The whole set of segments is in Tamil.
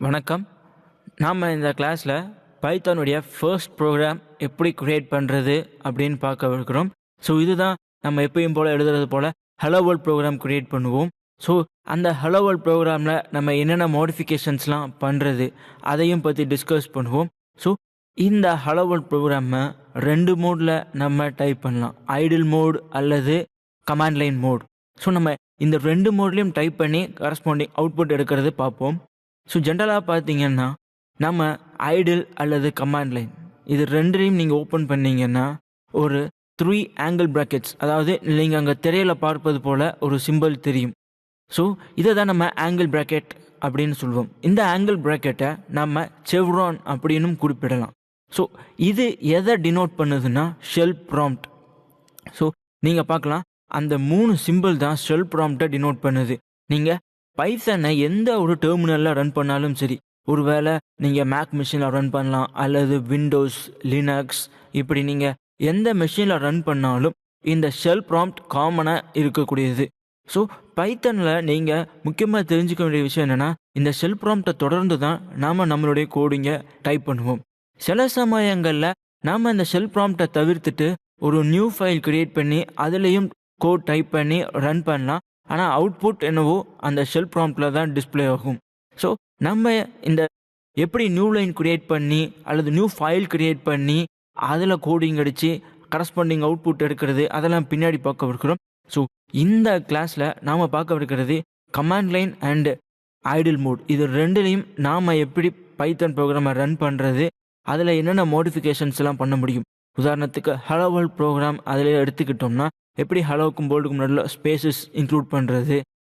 வணக்கம். நாம் இந்த கிளாஸில் பைத்தானுடைய ஃபர்ஸ்ட் ப்ரோக்ராம் எப்படி க்ரியேட் பண்ணுறது அப்படின்னு பார்க்க இருக்கிறோம். ஸோ இதுதான் நம்ம எப்பயும் போல் எழுதுறது போல் ஹலோ வேர்ல்ட் ப்ரோக்ராம் க்ரியேட் பண்ணுவோம். ஸோ அந்த ஹலோ வேர்ல்ட் ப்ரோக்ராமில் நம்ம என்னென்ன மாடிஃபிகேஷன்ஸ்லாம் பண்ணுறது அதையும் பற்றி டிஸ்கஸ் பண்ணுவோம். ஸோ இந்த ஹலோ வேர்ல்ட் ப்ரோக்ராமை 2 மோடில் நம்ம டைப் பண்ணலாம், ஐடில் மோட் அல்லது கமாண்ட் லைன் மோட். ஸோ நம்ம இந்த 2 மோட்லேயும் டைப் பண்ணி கரஸ்பாண்டிங் அவுட்புட் எடுக்கிறது பார்ப்போம். ஸோ ஜென்ரலாக பார்த்தீங்கன்னா நம்ம ஐடில் அல்லது கமாண்ட் லைன் இது ரெண்டையும் நீங்கள் ஓப்பன் பண்ணீங்கன்னா ஒரு 3 ஆங்கிள் ப்ராக்கெட்ஸ், அதாவது நீங்கள் அங்கே திரையில் பார்ப்பது போல் ஒரு சிம்பிள் தெரியும். ஸோ இதை தான் நம்ம ஆங்கிள் ப்ராக்கெட் அப்படின்னு சொல்லுவோம். இந்த ஆங்கிள் ப்ராக்கெட்டை நம்ம செவ்ரான் அப்படின்னும் குறிப்பிடலாம். ஸோ இது எதை டினோட் பண்ணுதுன்னா ஷெல் ப்ராம்ப்ட். ஸோ நீங்கள் பார்க்கலாம், அந்த 3 சிம்பிள் தான் ஷெல் ப்ராம்ப்டை டினோட் பண்ணுது. நீங்கள் பைத்தானை எந்த ஒரு டெர்மினலில் ரன் பண்ணாலும் சரி, ஒருவேளை நீங்கள் மேக் மிஷினில் ரன் பண்ணலாம் அல்லது விண்டோஸ், லினக்ஸ், இப்படி நீங்கள் எந்த மிஷினில் ரன் பண்ணாலும் இந்த ஷெல் ப்ராம்ப்ட் காமனாக இருக்கக்கூடியது. ஸோ பைத்தானில் நீங்கள் முக்கியமாக தெரிஞ்சுக்க வேண்டிய விஷயம் என்னென்னா, இந்த ஷெல் ப்ராம்ப்டை தொடர்ந்து தான் நாம் நம்மளுடைய கோடிங்கை டைப் பண்ணுவோம். சில சமயங்களில் நாம் இந்த ஷெல் ப்ராம்ப்டை தவிர்த்துட்டு ஒரு நியூ ஃபைல் கிரியேட் பண்ணி அதுலேயும் கோட் டைப் பண்ணி ரன் பண்ணலாம். ஆனால் அவுட்புட் என்னவோ அந்த ஷெல் ப்ராம்ப்டில் தான் டிஸ்பிளே ஆகும். ஸோ நம்ம இந்த எப்படி நியூ லைன் கிரியேட் பண்ணி அல்லது நியூ ஃபைல் கிரியேட் பண்ணி அதில் கோடிங் அடித்து கரஸ்பாண்டிங் அவுட்புட் எடுக்கிறது அதெல்லாம் பின்னாடி பார்க்க இருக்கிறோம். ஸோ இந்த கிளாஸில் நாம் பார்க்க இருக்கிறது command line and IDLE mode. இது ரெண்டுலேயும் நாம் எப்படி பைத்தான் ப்ரோக்ராமை ரன் பண்ணுறது, அதில் என்னென்ன மாடிஃபிகேஷன்ஸ்லாம் பண்ண முடியும். உதாரணத்துக்கு ஹலோ வேர்ல்ட் ப்ரோக்ராம் அதில் எடுத்துக்கிட்டோம்னா எப்படி ஹலோவுக்கும் போல்டுக்கும் நடுவில் ஸ்பேசஸ் இன்க்ளூட் பண்ணுறது,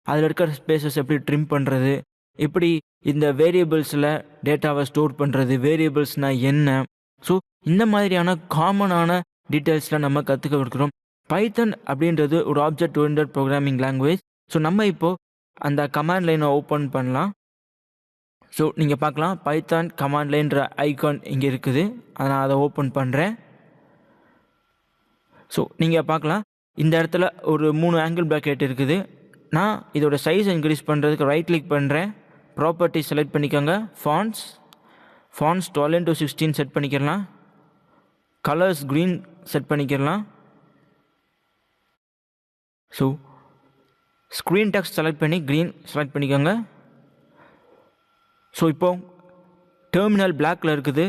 அதில் இருக்கிற ஸ்பேசஸ் எப்படி ட்ரிம் பண்ணுறது, எப்படி இந்த வேரியபிள்ஸில் டேட்டாவை ஸ்டோர் பண்ணுறது, வேரியபிள்ஸ்னால் என்ன. ஸோ இந்த மாதிரியான காமனான டீட்டெயில்ஸ்லாம் நம்ம கற்றுக்க இருக்கிறோம். பைத்தான் அப்படின்றது ஒரு object oriented programming language. So நம்ம இப்போது அந்த கமாண்ட் லைனை ஓப்பன் பண்ணலாம். ஸோ நீங்கள் பார்க்கலாம், பைத்தான் கமாண்ட் லைன்ற ஐகான் இங்கே இருக்குது. நான் அதை ஓப்பன் பண்ணுறேன். ஸோ நீங்கள் பார்க்கலாம், இந்த இடத்துல ஒரு 3 ஆங்கிள் ப்ராக்கெட் இருக்குது. நான் இதோட சைஸ் இன்க்ரீஸ் பண்ணுறதுக்கு ரைட் கிளிக் பண்ணுறேன், ப்ராப்பர்ட்டி செலக்ட் பண்ணிக்கோங்க, ஃபாண்ட்ஸ் 12:16 செட் பண்ணிக்கலாம், கலர்ஸ் க்ரீன் செட் பண்ணிக்கலாம். ஸோ ஸ்க்ரீன் டெக்ஸ்ட் செலக்ட் பண்ணி க்ரீன் செலக்ட் பண்ணிக்கோங்க. ஸோ இப்போ டெர்மினல் பிளாக்கில் இருக்குது,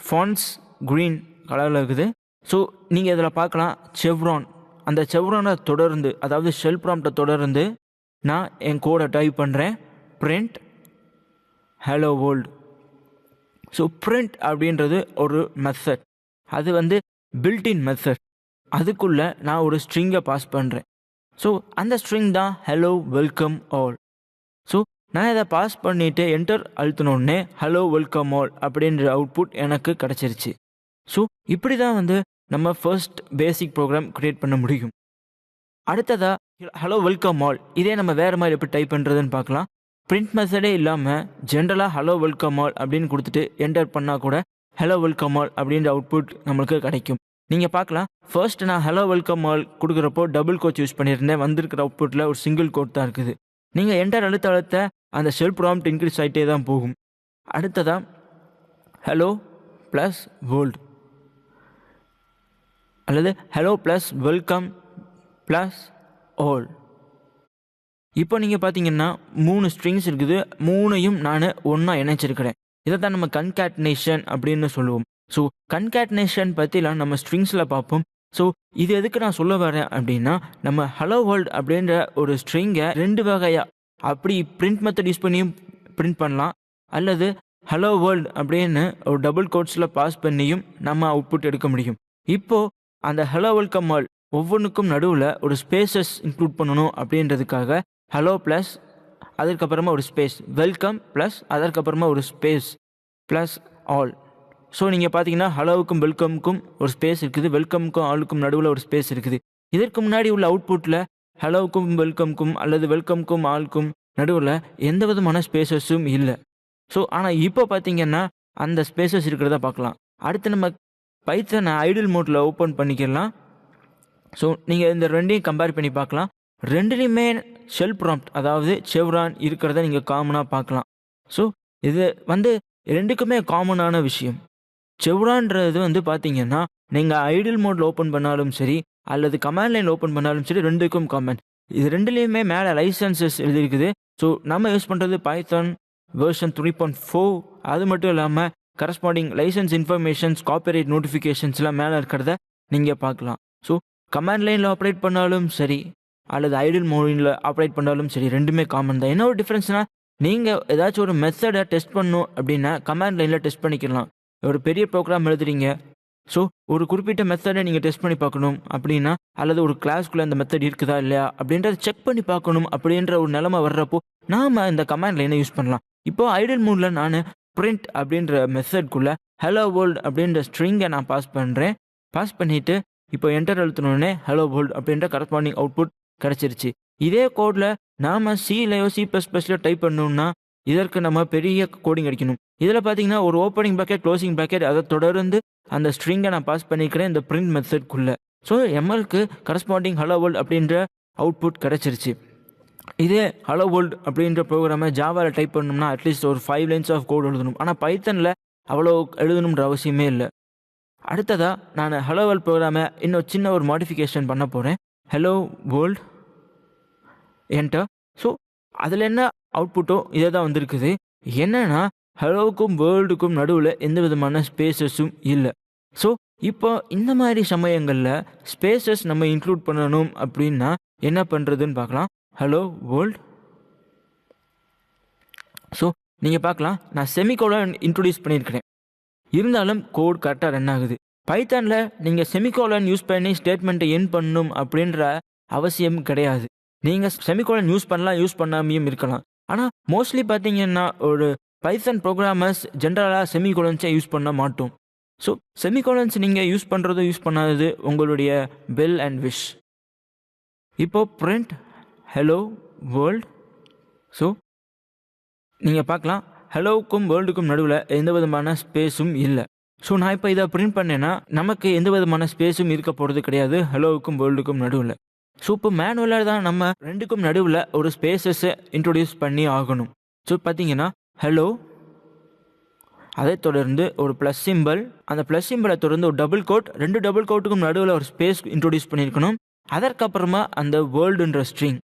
ஃபாண்ட்ஸ் க்ரீன் கலரில் இருக்குது. ஸோ நீங்கள் இதில் பார்க்கலாம் செவ்ரான். அந்த செவ்ரானை தொடர்ந்து, அதாவது ஷெல் ப்ராம்ப்டை தொடர்ந்து நான் என் கோடை டைப் பண்ணுறேன், print hello world. So print அப்படின்றது ஒரு மெத்தட், அது பில்டின் மெத்தட். அதுக்குள்ளே நான் ஒரு ஸ்ட்ரிங்கை பாஸ் பண்ணுறேன். ஸோ அந்த ஸ்ட்ரிங் தான் ஹலோ வெல்கம் ஆல். ஸோ நான் இதை பாஸ் பண்ணிவிட்டு என்டர் அழுத்தினோடனே ஹலோ வெல்கம் ஆல் அப்படின்ற அவுட்புட் எனக்கு கிடச்சிருச்சு. ஸோ இப்படி தான் நம்ம ஃபர்ஸ்ட் பேசிக் ப்ரோக்ராம் க்ரியேட் பண்ண முடியும். அடுத்ததாக ஹலோ வெல்கம் ஆல், இதே நம்ம வேறு மாதிரி எப்படி டைப் பண்ணுறதுன்னு பார்க்கலாம். பிரிண்ட் மெத்தடே இல்லாமல் ஜென்ரலாக ஹலோ வெல்கம் ஆல் அப்படின்னு கொடுத்துட்டு என்டர் பண்ணால் கூட ஹலோ வெல்கம் ஆல் அப்படின்ற அவுட்புட் நம்மளுக்கு கிடைக்கும். நீங்கள் பார்க்கலாம், ஃபர்ஸ்ட் நான் ஹலோ வெல்கம் ஆல் கொடுக்குறப்போ டபுள் கோட் யூஸ் பண்ணியிருந்தேன். வந்திருக்கிற அவுட்புட்டில் ஒரு சிங்கிள் கோட் தான் இருக்குது. நீங்கள் என்டர் அழுத்த அந்த ஷெல் ப்ராம்ப்ட் இன்க்ரீஸ் ஆகிட்டே தான் போகும். அடுத்ததாக ஹலோ ப்ளஸ் வேர்ல்டு அல்லது hello plus welcome plus all. இப்போ நீங்கள் பார்த்தீங்கன்னா 3 ஸ்ட்ரிங்ஸ் இருக்குது, 3ஐயும் நான் ஒன்றா இணைச்சிருக்கிறேன். இதை தான் நம்ம கன்கேட்னேஷன் அப்படின்னு சொல்லுவோம். ஸோ கன்கேட்னேஷன் பற்றிலாம் நம்ம ஸ்ட்ரிங்ஸில் பார்ப்போம். ஸோ இது எதுக்கு நான் சொல்ல வரேன் அப்படின்னா, நம்ம ஹலோ வேர்ல்ட் அப்படின்ற ஒரு ஸ்ட்ரிங்கை 2 வகையாக அப்படி பிரிண்ட் மெத்தட் யூஸ் பண்ணியும் பிரிண்ட் பண்ணலாம், அல்லது ஹலோ வேர்ல்ட் அப்படின்னு ஒரு டபுள் கோட்ஸில் பாஸ் பண்ணியும் நம்ம அவுட்புட் எடுக்க முடியும். இப்போது அந்த ஹலோ வெல்கம் ஆல் ஒவ்வொன்றுக்கும் நடுவில் ஒரு ஸ்பேசஸ் இன்க்ளூட் பண்ணணும் அப்படின்றதுக்காக ஹலோ ப்ளஸ் அதற்கப்புறமா ஒரு ஸ்பேஸ், வெல்கம் ப்ளஸ் அதற்கப்புறமா ஒரு ஸ்பேஸ் ப்ளஸ் ஆல். ஸோ நீங்கள் பார்த்தீங்கன்னா ஹலோவுக்கும் வெல்கமுக்கும் ஒரு ஸ்பேஸ் இருக்குது, வெல்கமுக்கும் ஆலுக்கும் நடுவில் ஒரு ஸ்பேஸ் இருக்குது. இதற்கு முன்னாடி உள்ள அவுட்புட்டில் ஹலோவுக்கும் வெல்கமுக்கும் அல்லது வெல்கமுக்கும் ஆலுக்கும் நடுவில் எந்த விதமான ஸ்பேசஸும் இல்லை. ஸோ ஆனால் இப்போ பார்த்தீங்கன்னா அந்த ஸ்பேசஸ் இருக்கிறத பார்க்கலாம். அடுத்து நம்ம பைத்தானை ஐடில் மோட்டில் ஓப்பன் பண்ணிக்கலாம். ஸோ நீங்கள் இந்த ரெண்டையும் கம்பேர் பண்ணி பார்க்கலாம். ரெண்டுலேயுமே ஷெல் ப்ராம்ப்ட், அதாவது செவ்ரான் இருக்கிறத நீங்கள் காமனாக பார்க்கலாம். ஸோ இது வந்து ரெண்டுக்குமே காமனான விஷயம். செவ்ரான்றது வந்து பார்த்தீங்கன்னா, நீங்க ஐடில் மோட்ல ஓப்பன் பண்ணாலும் சரி, அல்லது கமாண்ட் லைன்ல ஓப்பன் பண்ணாலும் சரி 2க்கும் காமன். இது 2லயுமே மேல லைசென்சஸ் எழுதியிருக்குது. ஸோ நம்ம யூஸ் பண்றது பைத்தான் வெர்ஷன் 3.4. அது மட்டும் இல்லாம கரஸ்பாண்டிங் லைசென்ஸ் இன்ஃபர்மேஷன்ஸ், காப்பிரைட் நோட்டிஃபிகேஷன்ஸ்லாம் மேல இருக்கிறத நீங்க பார்க்கலாம். ஸோ கமாண்ட் லைன்ல ஆப்பரேட் பண்ணாலும் சரி, அல்லது ஐடில் மோட்ல ஆப்பரேட் பண்ணாலும் சரி 2மே காமன் தான். என்ன ஒரு டிஃபரன்ஸ்னா, நீங்க ஏதாச்சும் ஒரு மெத்தட டெஸ்ட் பண்ணணும் அப்படின்னா கமாண்ட் லைன்ல டெஸ்ட் பண்ணிக்கலாம். ஒரு பெரிய ப்ரோக்ராம் எழுதுறீங்க. ஸோ ஒரு குறிப்பிட்ட மெத்தடை நீங்கள் டெஸ்ட் பண்ணி பார்க்கணும் அப்படின்னா, அல்லது ஒரு கிளாஸ்க்குள்ளே அந்த மெத்தட் இருக்குதா இல்லையா அப்படின்றத செக் பண்ணி பார்க்கணும் அப்படின்ற ஒரு நிலைமை வர்றப்போ நாம் இந்த கமாண்ட் லைனை யூஸ் பண்ணலாம். இப்போ ஐடில் மோடில் நான் பிரிண்ட் அப்படின்ற மெத்தட்குள்ளே ஹலோ வேர்ல்ட் அப்படின்ற ஸ்ட்ரிங்கை நான் பாஸ் பண்ணுறேன். பாஸ் பண்ணிவிட்டு இப்போ என்டர் அழுத்தினோடனே ஹலோ வேர்ல்ட் அப்படின்ற கரஸ்பாண்டிங் அவுட்புட் கிடச்சிருச்சு. இதே கோடில் நாம் சிலையோ C++லையோ டைப் பண்ணோம்னா இதற்கு நம்ம பெரிய கோடிங் அடிக்கணும். இதில் பார்த்தீங்கன்னா ஒரு ஓப்பனிங் ப்ராக்கெட், க்ளோசிங் ப்ராக்கெட், அதை தொடர்ந்து அந்த ஸ்ட்ரிங்கை நான் பாஸ் பண்ணிக்கிறேன் இந்த பிரிண்ட் மெத்தட்குள்ளே. ஸோ எம்எல்க்கு கரஸ்பாண்டிங் ஹலோ வேர்ல்ட் அப்படின்ற அவுட்புட் கிடச்சிருச்சு. இதே ஹலோ வேர்ல்ட் அப்படின்ற ப்ரோக்ராமை ஜாவாவில் டைப் பண்ணணும்னா அட்லீஸ்ட் ஒரு 5 லைன்ஸ் ஆஃப் கோட் எழுதணும். ஆனால் பைத்தனில் அவ்வளோ எழுதணுன்ற அவசியமே இல்லை. அடுத்ததாக நான் ஹலோ வேர்ல்ட் ப்ரோக்ராமை இன்னும் சின்ன ஒரு மாடிஃபிகேஷன் பண்ண போகிறேன். Hello world enter. ஸோ அதில் என்ன அவுட்புட்டோ இதே தான் வந்திருக்குது. என்னன்னா ஹலோவுக்கும் வேர்ல்டுக்கும் நடுவில் எந்த விதமான ஸ்பேசஸும் இல்லை. ஸோ இப்போ இந்த மாதிரி சமயங்களில் ஸ்பேசஸ் நம்ம இன்க்ளூட் பண்ணணும் அப்படின்னா என்ன பண்ணுறதுன்னு பார்க்கலாம். Hello world. ஸோ நீங்கள் பார்க்கலாம், நான் செமிகோலன் இன்ட்ரடியூஸ் பண்ணியிருக்கிறேன். இருந்தாலும் கோட் கரெக்டாக ரன் ஆகுது. பைத்தானில் நீங்கள் செமிகோலன் யூஸ் பண்ணி ஸ்டேட்மெண்ட்டை எண்ட் பண்ணணும் அப்படின்ற அவசியம் கிடையாது. நீங்கள் செமிகோலன் யூஸ் பண்ணலாம், யூஸ் பண்ணாமையும் இருக்கலாம். ஆனால் மோஸ்ட்லி பார்த்தீங்கன்னா ஒரு பைத்தன் ப்ரோக்ராமர்ஸ் ஜென்ரலாக செமிகோலன்ஸை யூஸ் பண்ண மாட்டோம். ஸோ செமிகோலன்ஸ் நீங்கள் யூஸ் பண்ணுறதும் யூஸ் பண்ணாதது உங்களுடைய பெல் அண்ட் விஷ். இப்போது பிரிண்ட் ஹலோ வேர்ல்ட். ஸோ நீங்கள் பார்க்கலாம், ஹலோவுக்கும் வேர்ல்டுக்கும் நடுவில் எந்த விதமான ஸ்பேஸும் இல்லை. ஸோ நான் இப்போ இதை பிரிண்ட் பண்ணேன்னா நமக்கு எந்த விதமான ஸ்பேஸும் இருக்க போகிறது கிடையாது ஹலோவுக்கும் வேர்ல்டுக்கும் நடுவில். ஸோ இப்போ மேனுவலாக தான் நம்ம ரெண்டுக்கும் நடுவில் ஒரு ஸ்பேசஸை இன்ட்ரொடியூஸ் பண்ணி ஆகணும். ஸோ பார்த்தீங்கன்னா ஹலோ, அதை தொடர்ந்து ஒரு ப்ளஸ் சிம்பிள், அந்த ப்ளஸ் சிம்பிளை தொடர்ந்து ஒரு டபுள் கோட், 2 டபுள் கோட்டுக்கும் நடுவில் ஒரு ஸ்பேஸ் இன்ட்ரொடியூஸ் பண்ணியிருக்கணும். அதற்கப்புறமா அந்த வேர்ல்டுன்ற ஸ்ட்ரிங்.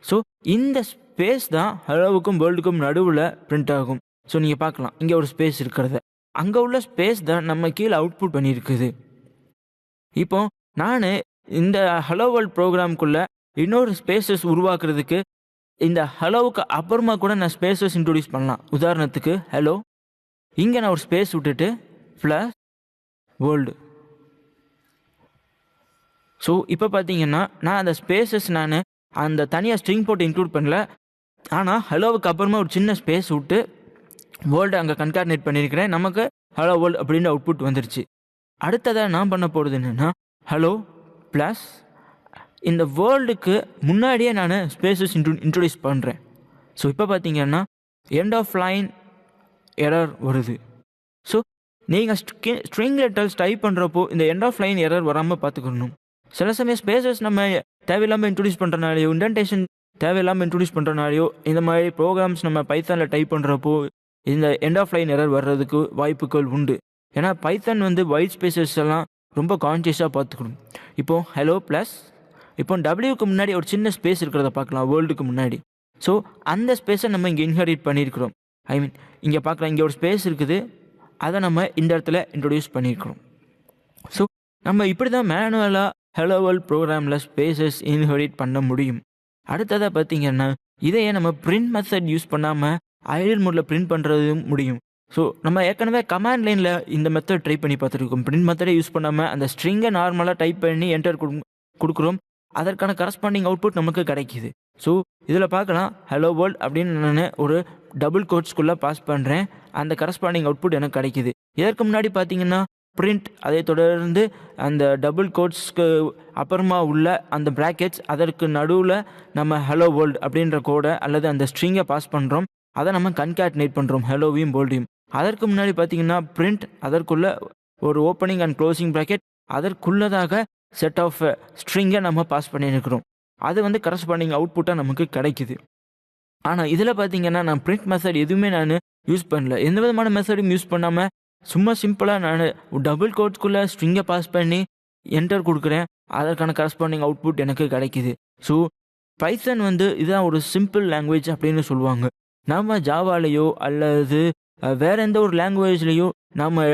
ஸோ இந்த ஸ்பேஸ் தான் ஹலோவுக்கும் வேர்ல்டுக்கும் நடுவில் பிரிண்ட் ஆகும். ஸோ நீங்கள் பார்க்கலாம் இங்கே ஒரு ஸ்பேஸ் இருக்கிறத, அங்கே உள்ள ஸ்பேஸ் தான் நம்ம கீழே அவுட்புட் பண்ணியிருக்குது. இப்போ நான் இந்த ஹலோ வேர்ல்ட் ப்ரோக்ராம்குள்ளே இன்னொரு ஸ்பேசஸ் உருவாக்குறதுக்கு இந்த ஹலோவுக்கு அப்புறமா கூட நான் ஸ்பேசஸ் இன்ட்ரொடியூஸ் பண்ணலாம். உதாரணத்துக்கு ஹலோ, இங்கே நான் ஒரு ஸ்பேஸ் விட்டுட்டு ப்ளஸ் வேர்ல்டு. ஸோ இப்போ பார்த்தீங்கன்னா நான் அந்த ஸ்பேசஸ் நான் அந்த தனியாக ஸ்ட்ரிங் போட்டு இன்க்ளூட் பண்ணல. ஆனால் ஹலோவுக்கு அப்புறமா ஒரு சின்ன ஸ்பேஸ் விட்டு வேர்ல்டு அங்கே கன்கார்டினேட் பண்ணியிருக்கிறேன். நமக்கு ஹலோ வேர்ல்டு அப்படின்னு அவுட்புட் வந்துருச்சு. அடுத்ததாக நான் பண்ண போகிறது என்னென்னா ஹலோ ப்ளஸ் இந்த வேர்ல்டுக்கு முன்னாடியே நான் ஸ்பேசஸ் இன்ட்ரொடியூஸ் பண்ணுறேன். ஸோ இப்போ பார்த்தீங்கன்னா எண்ட் ஆஃப் லைன் எரர் வருது. ஸோ நீங்கள் ஸ்ட்ரிங் லெட்டர்ஸ் டைப் பண்ணுறப்போ இந்த எண்ட் ஆஃப் லைன் எரர் வராமல் பார்த்துக்கணும். சில சமயம் ஸ்பேசஸ் நம்ம தேவையில்லாமல் இன்ட்ரடியூஸ் பண்ணுறனாலையோ, இன்டென்டேஷன் தேவையில்லாமல் இன்ட்ரடியூஸ் பண்ணுறனாலையோ, இந்த மாதிரி ப்ரோக்ராம்ஸ் நம்ம பைத்தானில் டைப் பண்ணுறப்போ இந்த எண்ட் ஆஃப் லைன் எரர் வர்றதுக்கு வாய்ப்புகள் உண்டு. ஏன்னா பைத்தன் வந்து ஒயிட் ஸ்பேசஸ் எல்லாம் ரொம்ப கான்ஷியஸாக பார்த்துக்கணும். இப்போது ஹலோ ப்ளஸ், இப்போ டபிள்யூக்கு முன்னாடி ஒரு சின்ன ஸ்பேஸ் இருக்கிறத பார்க்கலாம் வேர்ல்டுக்கு முன்னாடி. ஸோ அந்த ஸ்பேஸை நம்ம இங்கே இன்ஹெரிட் பண்ணியிருக்கிறோம். இங்கே பார்க்கலாம், இங்கே ஒரு ஸ்பேஸ் இருக்குது, அதை நம்ம இந்த இடத்துல இன்ட்ரொடியூஸ் பண்ணியிருக்கிறோம். ஸோ நம்ம இப்படி தான் மேனுவலாக ஹலோ வேர்ல்ட் ப்ரோக்ராமில் ஸ்பேசஸ் இன்ஹெரிட் பண்ண முடியும். அடுத்ததாக பார்த்தீங்கன்னா இதையே நம்ம பிரிண்ட் மெத்தட் யூஸ் பண்ணாமல் ஐடில் மோடில் பிரிண்ட் பண்ணுறதும் முடியும். ஸோ நம்ம ஏற்கனவே கமாண்ட் லைனில் இந்த மெத்தட் ட்ரை பண்ணி பார்த்துருக்கோம். பிரிண்ட் மெத்தடை யூஸ் பண்ணாமல் அந்த ஸ்ட்ரிங்கை நார்மலாக டைப் பண்ணி என்டர் கொடுக்குறோம். அதற்கான கரஸ்பாண்டிங் அவுட்புட் நமக்கு கிடைக்கிது. ஸோ இதில் பார்க்கலாம், ஹலோ வேர்ல்ட் அப்படின்னு நான் ஒரு டபுள் கோட்ஸ்குள்ளே பாஸ் பண்ணுறேன். அந்த கரஸ்பாண்டிங் அவுட்புட் எனக்கு கிடைக்கிது. இதற்கு முன்னாடி பார்த்தீங்கன்னா பிரிண்ட், அதை தொடர்ந்து அந்த டபுள் கோட்ஸ்க்கு அப்புறமா உள்ள அந்த ப்ராக்கெட்ஸ், அதற்கு நடுவில் நம்ம ஹலோ வேர்ல்ட் அப்படின்ற கோடை அல்லது அந்த ஸ்ட்ரிங்கை பாஸ் பண்ணுறோம். அதை நம்ம கன்கார்டினேட் பண்ணுறோம் ஹலோவையும் வேர்ல்டையும். அதற்கு முன்னாடி பார்த்தீங்கன்னா பிரிண்ட், அதற்குள்ள ஒரு ஓப்பனிங் அண்ட் க்ளோசிங் ப்ராக்கெட், அதற்குள்ளதாக செட் ஆஃப் ஸ்ட்ரிங்கை நம்ம பாஸ் பண்ணியிருக்கிறோம். அது வந்து கரஸ்பாண்டிங் அவுட்புட்டாக நமக்கு கிடைக்குது. ஆனால் இதில் பார்த்தீங்கன்னா நான் பிரிண்ட் மெத்தட் எதுவுமே நான் யூஸ் பண்ணல. எந்த விதமான மெத்தடும் யூஸ் பண்ணாமல் சும்மா சிம்பிளாக நான் டபுள் கோட்ஸ்குள்ளே ஸ்ட்ரிங்கை பாஸ் பண்ணி என்டர் கொடுக்குறேன். அதற்கான கரஸ்பாண்டிங் அவுட்புட் எனக்கு கிடைக்கிது. ஸோ பைத்தன் இதுதான் ஒரு சிம்பிள் லாங்குவேஜ் அப்படின்னு சொல்லுவாங்க. நம்ம ஜாவாலேயோ அல்லது வேறு எந்த ஒரு லாங்குவேஜ்லேயோ நம்ம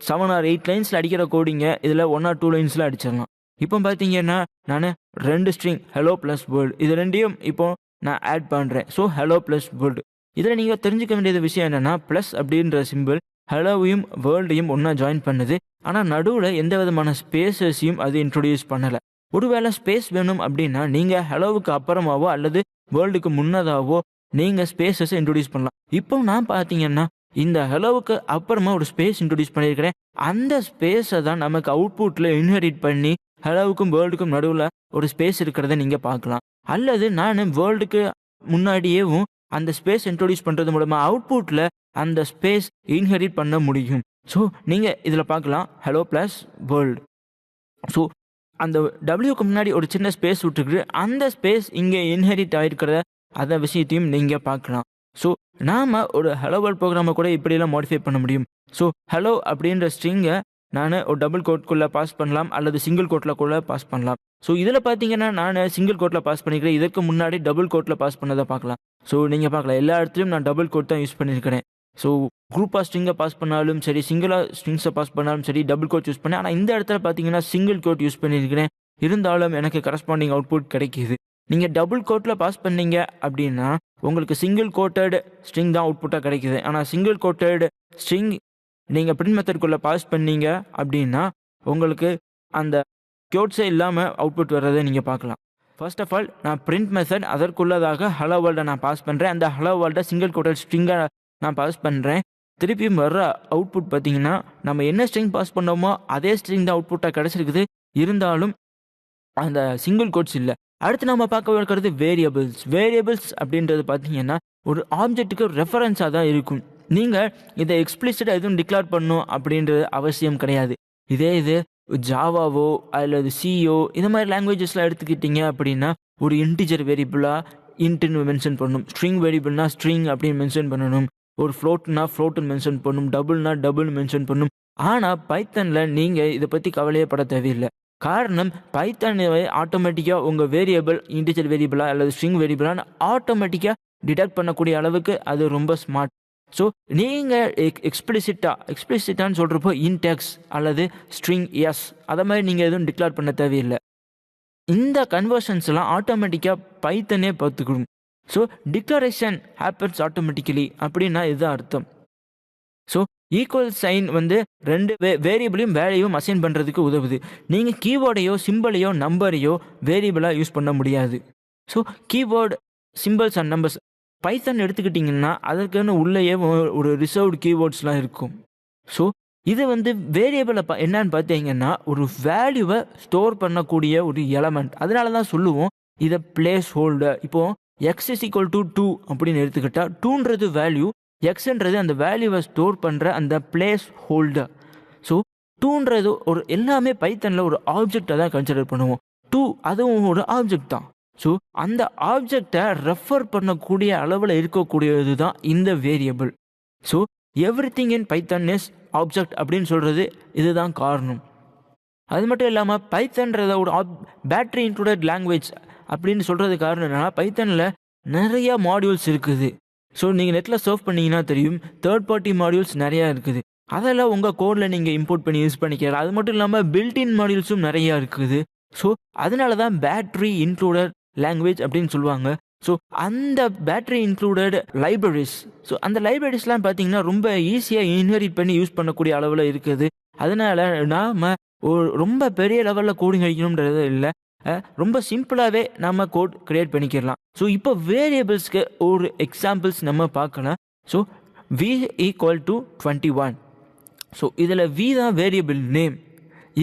7 or 8 லைன்ஸில் அடிக்கிற கோடிங்க இதில் 1 or 2 லைன்ஸில் அடிச்சிடலாம். இப்போ பார்த்தீங்கன்னா நான் 2 ஸ்ட்ரிங் ஹலோ ப்ளஸ் வேர்ல்டு இது ரெண்டையும் இப்போ நான் ஆட் பண்ணுறேன். ஸோ ஹலோ ப்ளஸ் வேர்ல்டு இதில் நீங்கள் தெரிஞ்சுக்க வேண்டியது விஷயம் என்னென்னா ப்ளஸ் அப்படின்ற சிம்பிள் ஹலோவையும் வேர்ல்டையும் ஒன்றா ஜாயின் பண்ணுது. ஆனால் நடுவில் எந்த விதமான ஸ்பேசஸையும் அது இன்ட்ரொடியூஸ் பண்ணலை. ஒருவேளை ஸ்பேஸ் வேணும் அப்படின்னா நீங்கள் ஹலோவுக்கு அப்புறமாவோ அல்லது வேர்ல்டுக்கு முன்னதாவோ நீங்கள் ஸ்பேசஸை இன்ட்ரொடியூஸ் பண்ணலாம். இப்போ நான் பார்த்தீங்கன்னா இந்த ஹலோவுக்கு அப்புறமா ஒரு ஸ்பேஸ் இன்ட்ரொடியூஸ் பண்ணியிருக்கிறேன். அந்த ஸ்பேஸை தான் நமக்கு அவுட்புட்டில் இன்ஹெரிட் பண்ணி ஹலோவுக்கும் வேர்ல்டுக்கும் நடுவில் ஒரு ஸ்பேஸ் இருக்கிறத நீங்கள் பார்க்கலாம். அல்லது நான் வேர்ல்டுக்கு முன்னாடியேவும் அந்த ஸ்பேஸ் இன்ட்ரொடியூஸ் பண்ணுறது மூலமாக அவுட்புட்டில் அந்த ஸ்பேஸ் இன்ஹெரிட் பண்ண முடியும். ஸோ நீங்கள் இதில் பார்க்கலாம் ஹலோ ப்ளஸ் வேர்ல்டு. ஸோ அந்த டபிள்யூக்கு முன்னாடி ஒரு சின்ன ஸ்பேஸ் விட்டுருக்கு. அந்த ஸ்பேஸ் இங்கே இன்ஹெரிட் ஆகிருக்கிற அந்த விஷயத்தையும் நீங்கள் பார்க்கலாம். ஸோ நாம் ஒரு ஹலோ வேர்ல்ட் ப்ரோக்ராமை கூட இப்படியெல்லாம் மாடிஃபை பண்ண முடியும். ஸோ ஹலோ அப்படின்ற ஸ்ட்ரிங்கை நான் ஒரு டபுள் கோட்குள்ளே பாஸ் பண்ணலாம் அல்லது சிங்கிள் கோட்டில் கூட பாஸ் பண்ணலாம். ஸோ இதில் பார்த்தீங்கன்னா நான் சிங்கிள் கோட்டில் பாஸ் பண்ணிக்கிறேன். இதற்கு முன்னாடி டபுள் கோட்டில் பாஸ் பண்ணதை பார்க்கலாம். ஸோ நீங்கள் பார்க்கலாம் எல்லா இடத்துலையும் நான் டபுள் கோட் தான் யூஸ் பண்ணியிருக்கிறேன். ஸோ குரூப்பாக ஸ்ட்ரிங்கை பாஸ் பண்ணாலும் சரி, சிங்கிளாக ஸ்ட்ரிங்ஸை பாஸ் பண்ணாலும் சரி, டபுள் கோட் யூஸ் பண்ணேன். ஆனால் இந்த இடத்துல பார்த்தீங்கன்னா சிங்கிள் கோட் யூஸ் பண்ணியிருக்கிறேன். இருந்தாலும் எனக்கு கரஸ்பாண்டிங் அவுட்புட் கிடைக்கிது. நீங்கள் டபுள் கோட்டில் பாஸ் பண்ணீங்க அப்படின்னா உங்களுக்கு சிங்கிள் கோட்டட் ஸ்ட்ரிங் தான் அவுட்புட்டாக கிடைக்கிது. ஆனால் சிங்கிள் கோட்டட் ஸ்ட்ரிங் நீங்கள் பிரிண்ட் மெத்தட்குள்ளே பாஸ் பண்ணீங்க அப்படின்னா உங்களுக்கு அந்த கோட்ஸே இல்லாமல் அவுட்புட் வர்றதை நீங்கள் பார்க்கலாம். ஃபர்ஸ்ட் ஆஃப் ஆல் நான் பிரிண்ட் மெத்தட் அதற்குள்ளதாக ஹலோ வேர்ல்டை நான் பாஸ் பண்ணுறேன். அந்த ஹலோ வேர்ல்டை சிங்கிள் கோட்டட் ஸ்ட்ரிங்கை நான் பாஸ் பண்ணுறேன். திருப்பியும் வர்ற அவுட்புட் பார்த்தீங்கன்னா நம்ம என்ன ஸ்ட்ரிங் பாஸ் பண்ணோமோ அதே ஸ்ட்ரிங் தான் அவுட்புட்டாக கிடச்சிருக்குது. இருந்தாலும் அந்த சிங்கிள் கோட்ஸ் இல்லை. அடுத்து நம்ம பார்க்க இருக்கிறது வேரியபிள்ஸ். வேரியபிள்ஸ் அப்படின்றது பார்த்தீங்கன்னா ஒரு ஆப்ஜெக்ட்டுக்கு ரெஃபரன்ஸாக தான் இருக்கும். நீங்கள் இதை எக்ஸ்பிளிசிட்டாக எதுவும் டிக்ளேர் பண்ணணும் அப்படின்றது அவசியம் கிடையாது. இது ஜாவாவோ அல்லது சிஓ இந்த மாதிரி லாங்குவேஜஸ்லாம் எடுத்துக்கிட்டீங்க அப்படின்னா ஒரு இன்டிஜர் வேரியபிளாக இன்ட்டுன்னு மென்ஷன் பண்ணணும், ஸ்ட்ரிங் வேரியபிள்னா ஸ்ட்ரிங் அப்படின்னு மென்ஷன் பண்ணணும், ஒரு ஃப்ளோட்னா ஃப்ளோட்டுன்னு மென்ஷன் பண்ணணும், டபுள்னா டபுள் மென்ஷன் பண்ணணும். ஆனால் பைத்தனில் நீங்கள் இதை பற்றி கவலையே பட தேவையில்லை. காரணம் பைத்தன் ஆட்டோமேட்டிக்காக உங்கள் வேரியபிள் இன்டிஜர் வேரியபிளாக அல்லது ஸ்ட்ரிங் வேரியபிளான ஆட்டோமேட்டிக்காக டிடெக்ட் பண்ணக்கூடிய அளவுக்கு அது ரொம்ப ஸ்மார்ட். ஸோ நீங்கள் எக்ஸ்பிளிசிட்டான்னு சொல்கிறப்போ இன்டெக்ஸ் அல்லது ஸ்ட்ரிங் எஸ் அதை மாதிரி நீங்கள் எதுவும் டிக்ளேர் பண்ண தேவையில்லை. இந்த கன்வர்ஷன்ஸ்லாம் ஆட்டோமேட்டிக்காக பைத்தனே பார்த்துக்கணும். ஸோ டிக்ளரேஷன் ஹேப்பன்ஸ் ஆட்டோமேட்டிக்கலி அப்படின்னா இதுதான் அர்த்தம். ஸோ ஈக்குவல் சைன் ரெண்டு வேரியபிளையும் வேல்யூவும் அசைன் பண்ணுறதுக்கு உதவுது. நீங்கள் கீபோர்டையோ சிம்பிளையோ நம்பரையோ வேரியபிளாக யூஸ் பண்ண முடியாது. So keyboard symbols and numbers Python எடுத்துக்கிட்டிங்கன்னா அதற்குன்னு உள்ளேயே ஒரு ரிசர்வ்டு கீபோர்ட்ஸ்லாம் இருக்கும். ஸோ இது வேரியபிளை என்னன்னு பார்த்தீங்கன்னா ஒரு வேல்யூவை ஸ்டோர் பண்ணக்கூடிய ஒரு எலமெண்ட். அதனால தான் சொல்லுவோம் இதை பிளேஸ் ஹோல்டர். இப்போது எக்ஸ் இஸ் ஈக்குவல் டு 2 அப்படின்னு எடுத்துக்கிட்டால் 2ன்றது வேல்யூ, எக்ஸ்ன்றது அந்த வேல்யூவை ஸ்டோர் பண்ணுற அந்த பிளேஸ் ஹோல்டர். ஸோ 2ன்றது ஒரு எல்லாமே பைத்தனில் ஒரு ஆப்ஜெக்டை தான் கன்சிடர் பண்ணுவோம். 2 அதுவும் ஒரு ஆப்ஜெக்ட் தான். ஸோ அந்த ஆப்ஜெக்டை ரெஃபர் பண்ணக்கூடிய அளவில் இருக்கக்கூடியது தான் இந்த variable. So everything in Python is object அப்படின்னு சொல்கிறது இதுதான் காரணம். அது மட்டும் இல்லாமல் பைத்தன்றத ஒரு பேட்டரி இன்க்ளூடட் லாங்குவேஜ் அப்படின்னு சொல்கிறது காரணம் என்னென்னா பைத்தனில் நிறையா மாடியூல்ஸ் இருக்குது. ஸோ நீங்கள் நெட்டில் சர்ஃப் பண்ணிங்கன்னா தெரியும் தேர்ட் பார்ட்டி மாடியூல்ஸ் நிறையா இருக்குது. அதெல்லாம் உங்கள் கோடில் நீங்கள் இம்போர்ட் பண்ணி யூஸ் பண்ணிக்கலாம். அது மட்டும் இல்லாமல் பில்டின் மாடியூல்ஸும் நிறையா இருக்குது. ஸோ அதனால தான் பேட்டரி இன்க்ளூடட் லாங்குவேஜ் அப்படின்னு சொல்லுவாங்க. ஸோ அந்த பேட்டரி இன்க்ளூடட் லைப்ரரிஸ், ஸோ அந்த லைப்ரரிஸ்லாம் பார்த்தீங்கன்னா ரொம்ப ஈஸியாக இன்ஹெரிட் பண்ணி யூஸ் பண்ணக்கூடிய அளவில் இருக்குது. அதனால் நாம் ஒரு ரொம்ப பெரிய லெவலில் கோடிங் அடிக்கணுன்றது இல்லை, ரொம்ப சிம்பிளாகவே நம்ம கோட் க்ரியேட் பண்ணிக்கிடலாம். ஸோ இப்போ வேரியபிள்ஸ்க்கு ஒரு எக்ஸாம்பிள்ஸ் நம்ம பார்க்கலாம். So v equal to 21. So இதில் v தான் வேரியபிள் நேம்.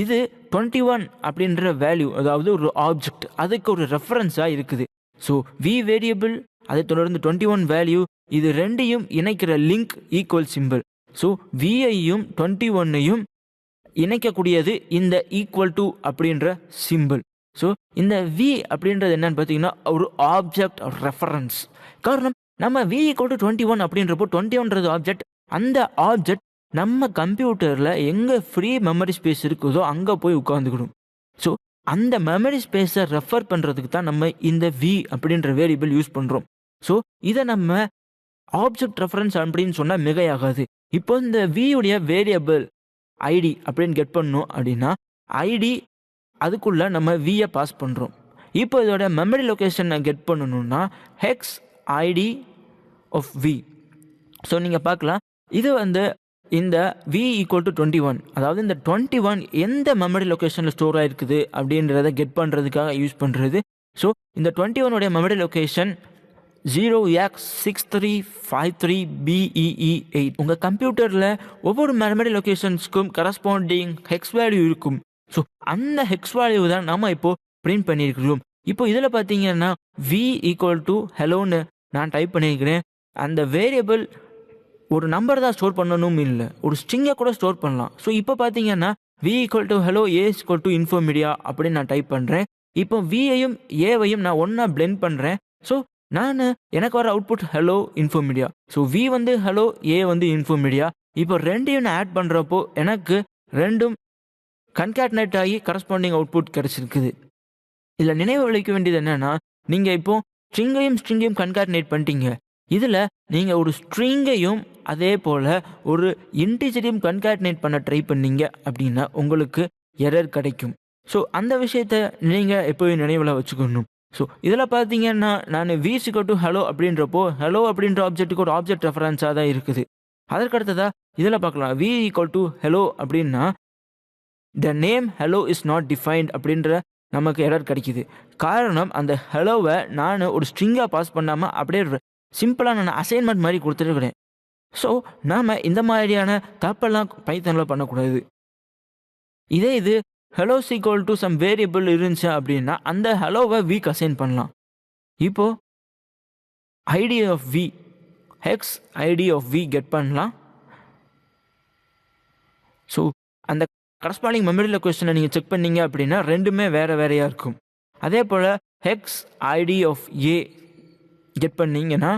இது 21 அப்படின்ற வேல்யூ, அதாவது ஒரு ஆப்ஜெக்ட், அதுக்கு ஒரு ரெஃபரன்ஸாக இருக்குது. ஸோ v வேரியபிள், அதை தொடர்ந்து 21 வேல்யூ, இது ரெண்டையும் இணைக்கிற லிங்க் ஈக்குவல் சிம்பிள். ஸோ v-ஐயும் 21-ஐயும் இணைக்கக்கூடியது இந்த ஈக்குவல் டு அப்படின்ற சிம்பிள். ஸோ இந்த v அப்படின்றது என்னன்னு பார்த்தீங்கன்னா ஒரு ஆப்ஜெக்ட் ரெஃபரன்ஸ். காரணம் நம்ம v ஈக்குவல் டு 21 அப்படின்றப்போ 21ன்றது ஆப்ஜெக்ட். அந்த ஆப்ஜெக்ட் நம்ம கம்ப்யூட்டரில் எங்கே ஃப்ரீ மெமரி ஸ்பேஸ் இருக்குதோ அங்கே போய் உட்காந்துக்கணும். ஸோ அந்த மெமரி ஸ்பேஸை ரெஃபர் பண்ணுறதுக்கு தான் நம்ம இந்த v அப்படின்ற வேரியபிள் யூஸ் பண்ணுறோம். ஸோ இதை நம்ம ஆப்ஜெக்ட் ரெஃபரன்ஸ் அப்படின்னு சொன்னால் மிகையாகாது. இப்போ இந்த v உடைய வேரியபிள் ஐடி அப்படின்னு கெட் பண்ணணும் அப்படின்னா ஐடி அதுக்குள்ளே நம்ம வியை பாஸ் பண்ணுறோம். இப்போ இதோட மெமரி லொக்கேஷனை கெட் பண்ணணும்னா hex ID of v. So நீங்கள் பார்க்கலாம் இது இந்த v ஈக்குவல் டு 21, அதாவது இந்த 21 எந்த மெமரி லொக்கேஷனில் ஸ்டோர் ஆகிருக்குது அப்படின்றத கெட் பண்ணுறதுக்காக யூஸ் பண்ணுறது. ஸோ இந்த 21 மெமரி லொக்கேஷன் 0x6353BEE8. உங்கள் கம்ப்யூட்டரில் ஒவ்வொரு மெமரி லொக்கேஷன்ஸ்க்கும் கரஸ்பாண்டிங் ஹெக்ஸ் வேல்யூ இருக்கும். ஸோ அந்த ஹெக்ஸ் வேல்யூ தான் நம்ம இப்போது பிரிண்ட் பண்ணியிருக்கிறோம். இப்போ இதில் பார்த்தீங்கன்னா v ஈக்குவல் டு ஹெலோன்னு நான் டைப் பண்ணியிருக்கிறேன். அந்த வேரியபிள் ஒரு நம்பர் தான் ஸ்டோர் பண்ணணும் இல்லை, ஒரு ஸ்ட்ரிங்கை கூட ஸ்டோர் பண்ணலாம். ஸோ இப்போ பார்த்தீங்கன்னா v equal to hello a equal to Infomedia அப்படின்னு நான் டைப் பண்ணுறேன். இப்போ வியையும் ஏவையும் நான் ஒன்றா பிளெண்ட் பண்ணுறேன். ஸோ எனக்கு வர output hello Infomedia. So v hello, a Infomedia. இப்போ ரெண்டையும் நான் ஆட் பண்ணுறப்போ எனக்கு ரெண்டும் கன்கேட்னேட் ஆகி கரஸ்பாண்டிங் அவுட்புட் கிடச்சிருக்குது. இதில் நினைவு விளைக்க வேண்டியது என்னென்னா, நீங்கள் இப்போ ஸ்ட்ரிங்கையும் கன்கேட்னேட் பண்ணிட்டீங்க. இதில் நீங்கள் ஒரு ஸ்ட்ரிங்கையும் அதே போல் ஒரு இன்டிஜரையும் கன்கேட்னேட் பண்ண ட்ரை பண்ணீங்க அப்படின்னா உங்களுக்கு எரர் கிடைக்கும். ஸோ அந்த விஷயத்தை நீங்கள் எப்போயும் நினைவில் வச்சுக்கணும். ஸோ இதில் பார்த்தீங்கன்னா நான் v ஈக்குவல் டு ஹலோ அப்படின்றப்போ ஹலோ அப்படின்ற ஆப்ஜெக்ட்டுக்கு ஒரு ஆப்ஜெக்ட் ரெஃபரன்ஸாக தான் இருக்குது. அதற்கடுத்ததாக இதில் பார்க்கலாம் v ஈக்குவல் டு ஹலோ அப்படின்னா the name hello is not defined அப்படின்ற நமக்கு எரர் கிடைக்கிது. காரணம் அந்த ஹலோவை நான் ஒரு ஸ்ட்ரிங்காக பாஸ் பண்ணாமல் அப்படியே சிம்பிளாக நான் அசைன்மெண்ட் மாதிரி கொடுத்துருக்கிறேன். ஸோ நாம் இந்த மாதிரியான தப்பெல்லாம் பைத்தானில் பண்ணக்கூடாது. இது hello equal to some variable இருந்துச்சு அப்படின்னா அந்த ஹலோவை வீக் அசைன் பண்ணலாம். இப்போது ID of v hex ID of v get பண்ணலாம். ஸோ அந்த கரஸ்பாண்டிங் மெமரி லொக்கேஷனை நீங்கள் செக் பண்ணீங்க அப்படின்னா ரெண்டுமே வேறையாக இருக்கும். அதே போல் hex ID of a get பண்ணீங்கன்னா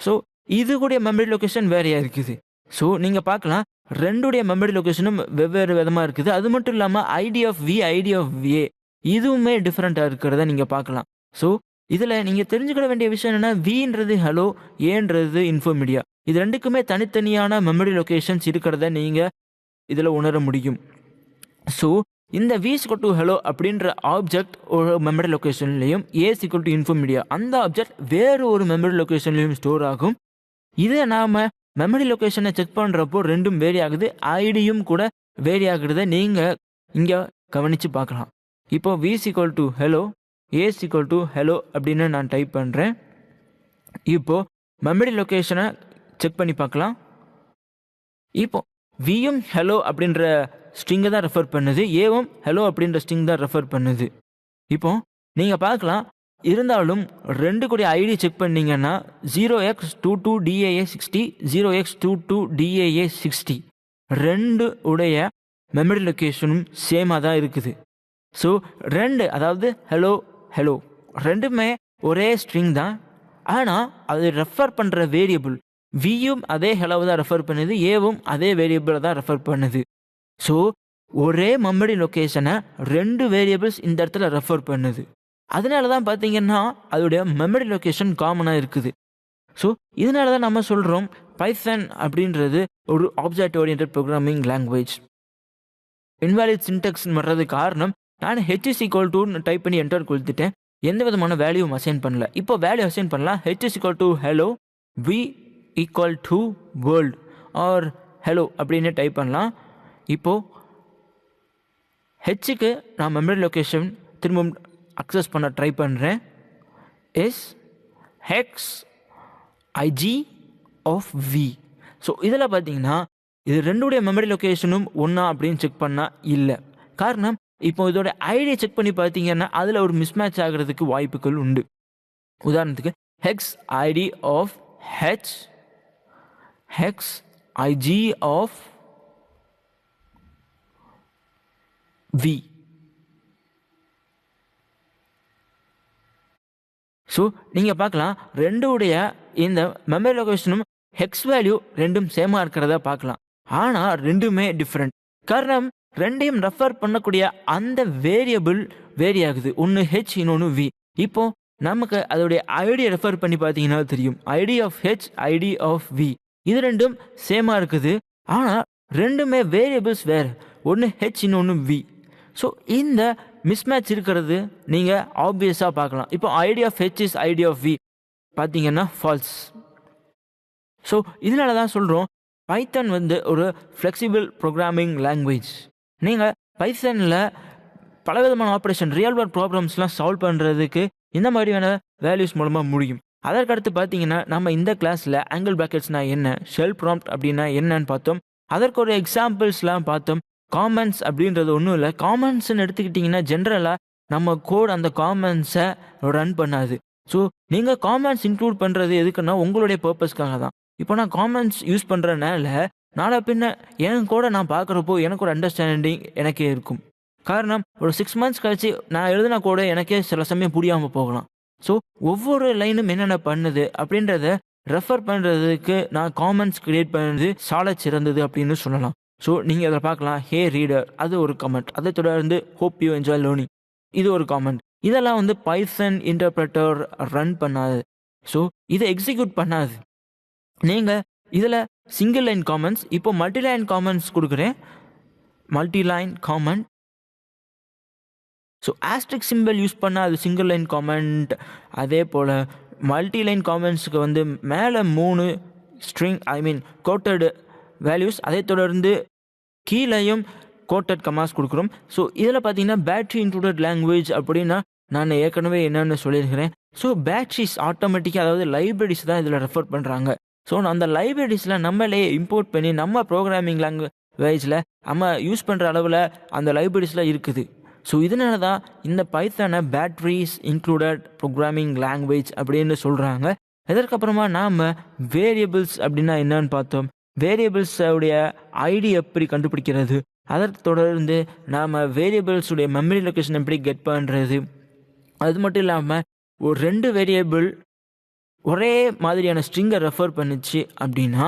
ஸோ இது கூட மெமரி லொக்கேஷன் வேறையாக இருக்குது. ஸோ நீங்கள் பார்க்கலாம் ரெண்டுடைய மெமரி லொக்கேஷனும் வெவ்வேறு விதமாக இருக்குது. அது மட்டும் இல்லாமல் ID of v ID of a இதுவுமே டிஃப்ரெண்ட்டாக இருக்கிறத நீங்கள் பார்க்கலாம். ஸோ இதில் நீங்கள் தெரிஞ்சுக்கிட வேண்டிய விஷயம் என்னென்னா வின்றது ஹலோ, ஏன்றது இன்ஃபோமீடியா. இது ரெண்டுக்குமே தனித்தனியான மெமரி லொக்கேஷன்ஸ் இருக்கிறத நீங்கள் இதில் உணர முடியும். ஸோ இந்த v ஈக்குவல் டு ஹலோ அப்படின்ற ஆப்ஜெக்ட் ஒரு மெமரி லொக்கேஷன்லேயும் a ஈக்குவல் டு இன்ஃபோமீடியா அந்த ஆப்ஜெக்ட் வேறு ஒரு மெமரி லொக்கேஷன்லேயும் ஸ்டோர் ஆகும். இதை நாம் மெமரி லொக்கேஷனை செக் பண்ணுறப்போ ரெண்டும் வேரி ஆகுது, ஐடியும் கூட வேரி ஆகுறத நீங்கள் இங்கே கவனித்து பார்க்கலாம். இப்போ v equal to hello, a equal to hello அப்படின்னு நான் டைப் பண்ணுறேன். இப்போது மெமரி லொக்கேஷனை செக் பண்ணி பார்க்கலாம். இப்போ வியும் ஹலோ அப்படின்ற ஸ்ட்ரிங்கை தான் ரெஃபர் பண்ணுது, ஏவும் ஹலோ அப்படின்ற ஸ்ட்ரிங் தான் ரெஃபர் பண்ணுது. இப்போ நீங்கள் பார்க்கலாம் இருந்தாலும் ரெண்டு கூடிய ஐடி செக் பண்ணிங்கன்னா 0x22DAA60 0x22DAA60 ரெண்டு உடைய மெமரி லொக்கேஷனும் சேமாக தான் இருக்குது. ஸோ ரெண்டு அதாவது ஹலோ ஹலோ ரெண்டுமே ஒரே ஸ்ட்ரிங் தான். ஆனால் அது ரெஃபர் பண்ணுற வேரியபிள் வியும் அதே ஹலோவை தான் ரெஃபர் பண்ணுது, ஏவும் அதே வேரியபிளை தான் ரெஃபர் பண்ணுது. ஸோ ஒரே மெமரி லொக்கேஷனை ரெண்டு வேரியபிள்ஸ் இந்த இடத்துல ரெஃபர் பண்ணுது. அதனால தான் பார்த்தீங்கன்னா அதோடைய மெமரி லொக்கேஷன் காமனாக இருக்குது. ஸோ இதனால தான் நம்ம சொல்கிறோம் பைத்தன் அப்படின்றது ஒரு object oriented programming language. Invalid சின்டெக்ஸ்ன்னு வர்றது காரணம் நான் h is equal to type பண்ணி என்டர் கொடுத்துட்டேன், எந்த விதமான வேல்யூவும் அசைன் பண்ணல. இப்போ வேல்யூ அசைன் பண்ணலாம். h is equal to hello, v equal to world or hello அப்படின்னு டைப் பண்ணலாம். இப்போது ஹெச்சுக்கு நான் மெமரி லொக்கேஷன் திரும்பவும் அக்சஸ் பண்ண ட்ரை பண்ணுறேன். Is hex id of v. So இதில் பார்த்தீங்கன்னா இது ரெண்டுடைய மெமரி லொக்கேஷனும் ஒன்றா அப்படின்னு செக் பண்ணால் இல்லை. காரணம் இப்போ இதோட ஐடியை செக் பண்ணி பார்த்தீங்கன்னா அதில் ஒரு மிஸ்மேட்ச் ஆகிறதுக்கு வாய்ப்புகள் உண்டு. உதாரணத்துக்கு hex ID of h, hex id of v. So நீங்கள் பார்க்கலாம் ரெண்டுடைய இந்த மெமரி லொகேஷனும் ஹெக்ஸ் வேல்யூ ரெண்டும் சேமாக இருக்கிறத பார்க்கலாம். ஆனால் ரெண்டுமே டிஃப்ரெண்ட். காரணம் ரெண்டையும் ரெஃபர் பண்ணக்கூடிய அந்த வேரியபிள் வேரி ஆகுது. ஒன்று ஹெச், இன்னொன்று வி. இப்போ நமக்கு அதோடைய ஐடியை ரெஃபர் பண்ணி பார்த்தீங்கன்னா தெரியும். Id of h, id of v இது ரெண்டும் சேமாக இருக்குது. ஆனால் ரெண்டுமே வேரியபிள்ஸ் வேறு. ஒன்று ஹெச், இன்னொன்று வி. ஸோ இந்த மிஸ்மேட்ச் இருக்கிறது நீங்கள் ஆப்வியஸாக பார்க்கலாம். இப்போ id of h is id of v பார்த்தீங்கன்னா ஃபால்ஸ். ஸோ இதனால தான் சொல்கிறோம் பைத்தன் ஒரு ஃப்ளெக்சிபிள் ப்ரோக்ராமிங் லாங்குவேஜ். நீங்கள் பைத்தனில் பலவிதமான ஆப்ரேஷன் ரியல் வேர்ல்ட் ப்ராப்ளம்ஸ்லாம் சால்வ் பண்ணுறதுக்கு இந்த மாதிரியான வேல்யூஸ் மூலமாக முடியும். அதற்கடுத்து பார்த்தீங்கன்னா நம்ம இந்த கிளாஸில் ஆங்கிள் ப்ராக்கெட்ஸ்னால் என்ன, ஷெல் ப்ராம்ப்ட் அப்படின்னா என்னன்னு பார்த்தோம். அதற்கு ஒரு எக்ஸாம்பிள்ஸ்லாம் பார்த்தோம். காமெண்ட்ஸ் அப்படின்றது ஒன்றும் இல்லை. காமெண்ட்ஸ்ன்னு எடுத்துக்கிட்டிங்கன்னா ஜென்ரலாக நம்ம கோட் அந்த காமெண்ட்ஸை ரன் பண்ணாது. ஸோ நீங்கள் காமெண்ட்ஸ் இன்க்ளூட் பண்ணுறது எதுக்குன்னா உங்களுடைய பர்பஸ்க்காக தான். இப்போ நான் காமெண்ட்ஸ் யூஸ் பண்ணுறனால நாளை பின்ன என் கூட நான் பார்க்குறப்போ எனக்கு ஒரு அண்டர்ஸ்டாண்டிங் எனக்கே இருக்கும். காரணம் ஒரு 6 months கழிச்சு நான் எழுதினா கூட எனக்கே சில சமயம் புரியாமல் போகலாம். ஸோ ஒவ்வொரு லைனும் என்னென்ன பண்ணுது அப்படின்றத ரெஃபர் பண்ணுறதுக்கு நான் காமெண்ட்ஸ் க்ரியேட் பண்ணுறது சால சிறந்தது அப்படின்னு சொல்லலாம். ஸோ நீங்கள் அதில் பார்க்கலாம் ஹே ரீடர், அது ஒரு கமெண்ட். அதை தொடர்ந்து ஹோப் யூ என்ஜாய் லேர்னிங், இது ஒரு காமெண்ட். இதெல்லாம் பைத்தன் இன்டர்பிரட்டர் ரன் பண்ணாது. ஸோ இதை எக்ஸிக்யூட் பண்ணாது. நீங்கள் இதில் சிங்கிள் லைன் காமெண்ட்ஸ், இப்போ மல்டி லைன் காமெண்ட்ஸ் கொடுக்குறேன். Multi line comment. So ஆஸ்ட்ரிக் simple use பண்ணால் அது சிங்கிள் லைன் காமெண்ட். அதே போல் மல்டி லைன் காமெண்ட்ஸுக்கு மேலே 3 ஸ்ட்ரிங் கோட்டட் வேல்யூஸ், அதை தொடர்ந்து கீழேயும் கோட்டட் கமாஸ் கொடுக்குறோம். ஸோ இதில் பார்த்தீங்கன்னா பேட்ரி இன்க்ளூடட் லாங்குவேஜ் அப்படின்னா நான் ஏற்கனவே என்னென்னு சொல்லியிருக்கிறேன். ஸோ பேட்ரிஸ் ஆட்டோமேட்டிக்காக, அதாவது லைப்ரரிஸ் தான் இதில் ரெஃபர் பண்ணுறாங்க. ஸோ அந்த லைப்ரரிஸில் நம்மளே இம்போர்ட் பண்ணி நம்ம ப்ரோக்ராமிங் லாங்குவேஜில் நம்ம யூஸ் பண்ணுற அளவில் அந்த லைப்ரரிஸில் இருக்குது. ஸோ இதனால தான் இந்த பைத்தானை பேட்ரிஸ் இன்க்ளூடட் ப்ரோக்ராமிங் லாங்குவேஜ் அப்படின்னு சொல்கிறாங்க. இதற்கப்புறமா நாம் வேரியபிள்ஸ் அப்படின்னா என்னன்னு பார்த்தோம். வேரியபிள்ஸுடைய ஐடி எப்படி கண்டுபிடிக்கிறது, அதற்கு தொடர்ந்து நாம் வேரியபிள்ஸுடைய மெமரி லொக்கேஷன் எப்படி கெட் பண்ணுறது. அது மட்டும் இல்லாமல் ஒரு 2 வேரியபிள் ஒரே மாதிரியான ஸ்ட்ரிங்கை ரெஃபர் பண்ணிச்சு அப்படின்னா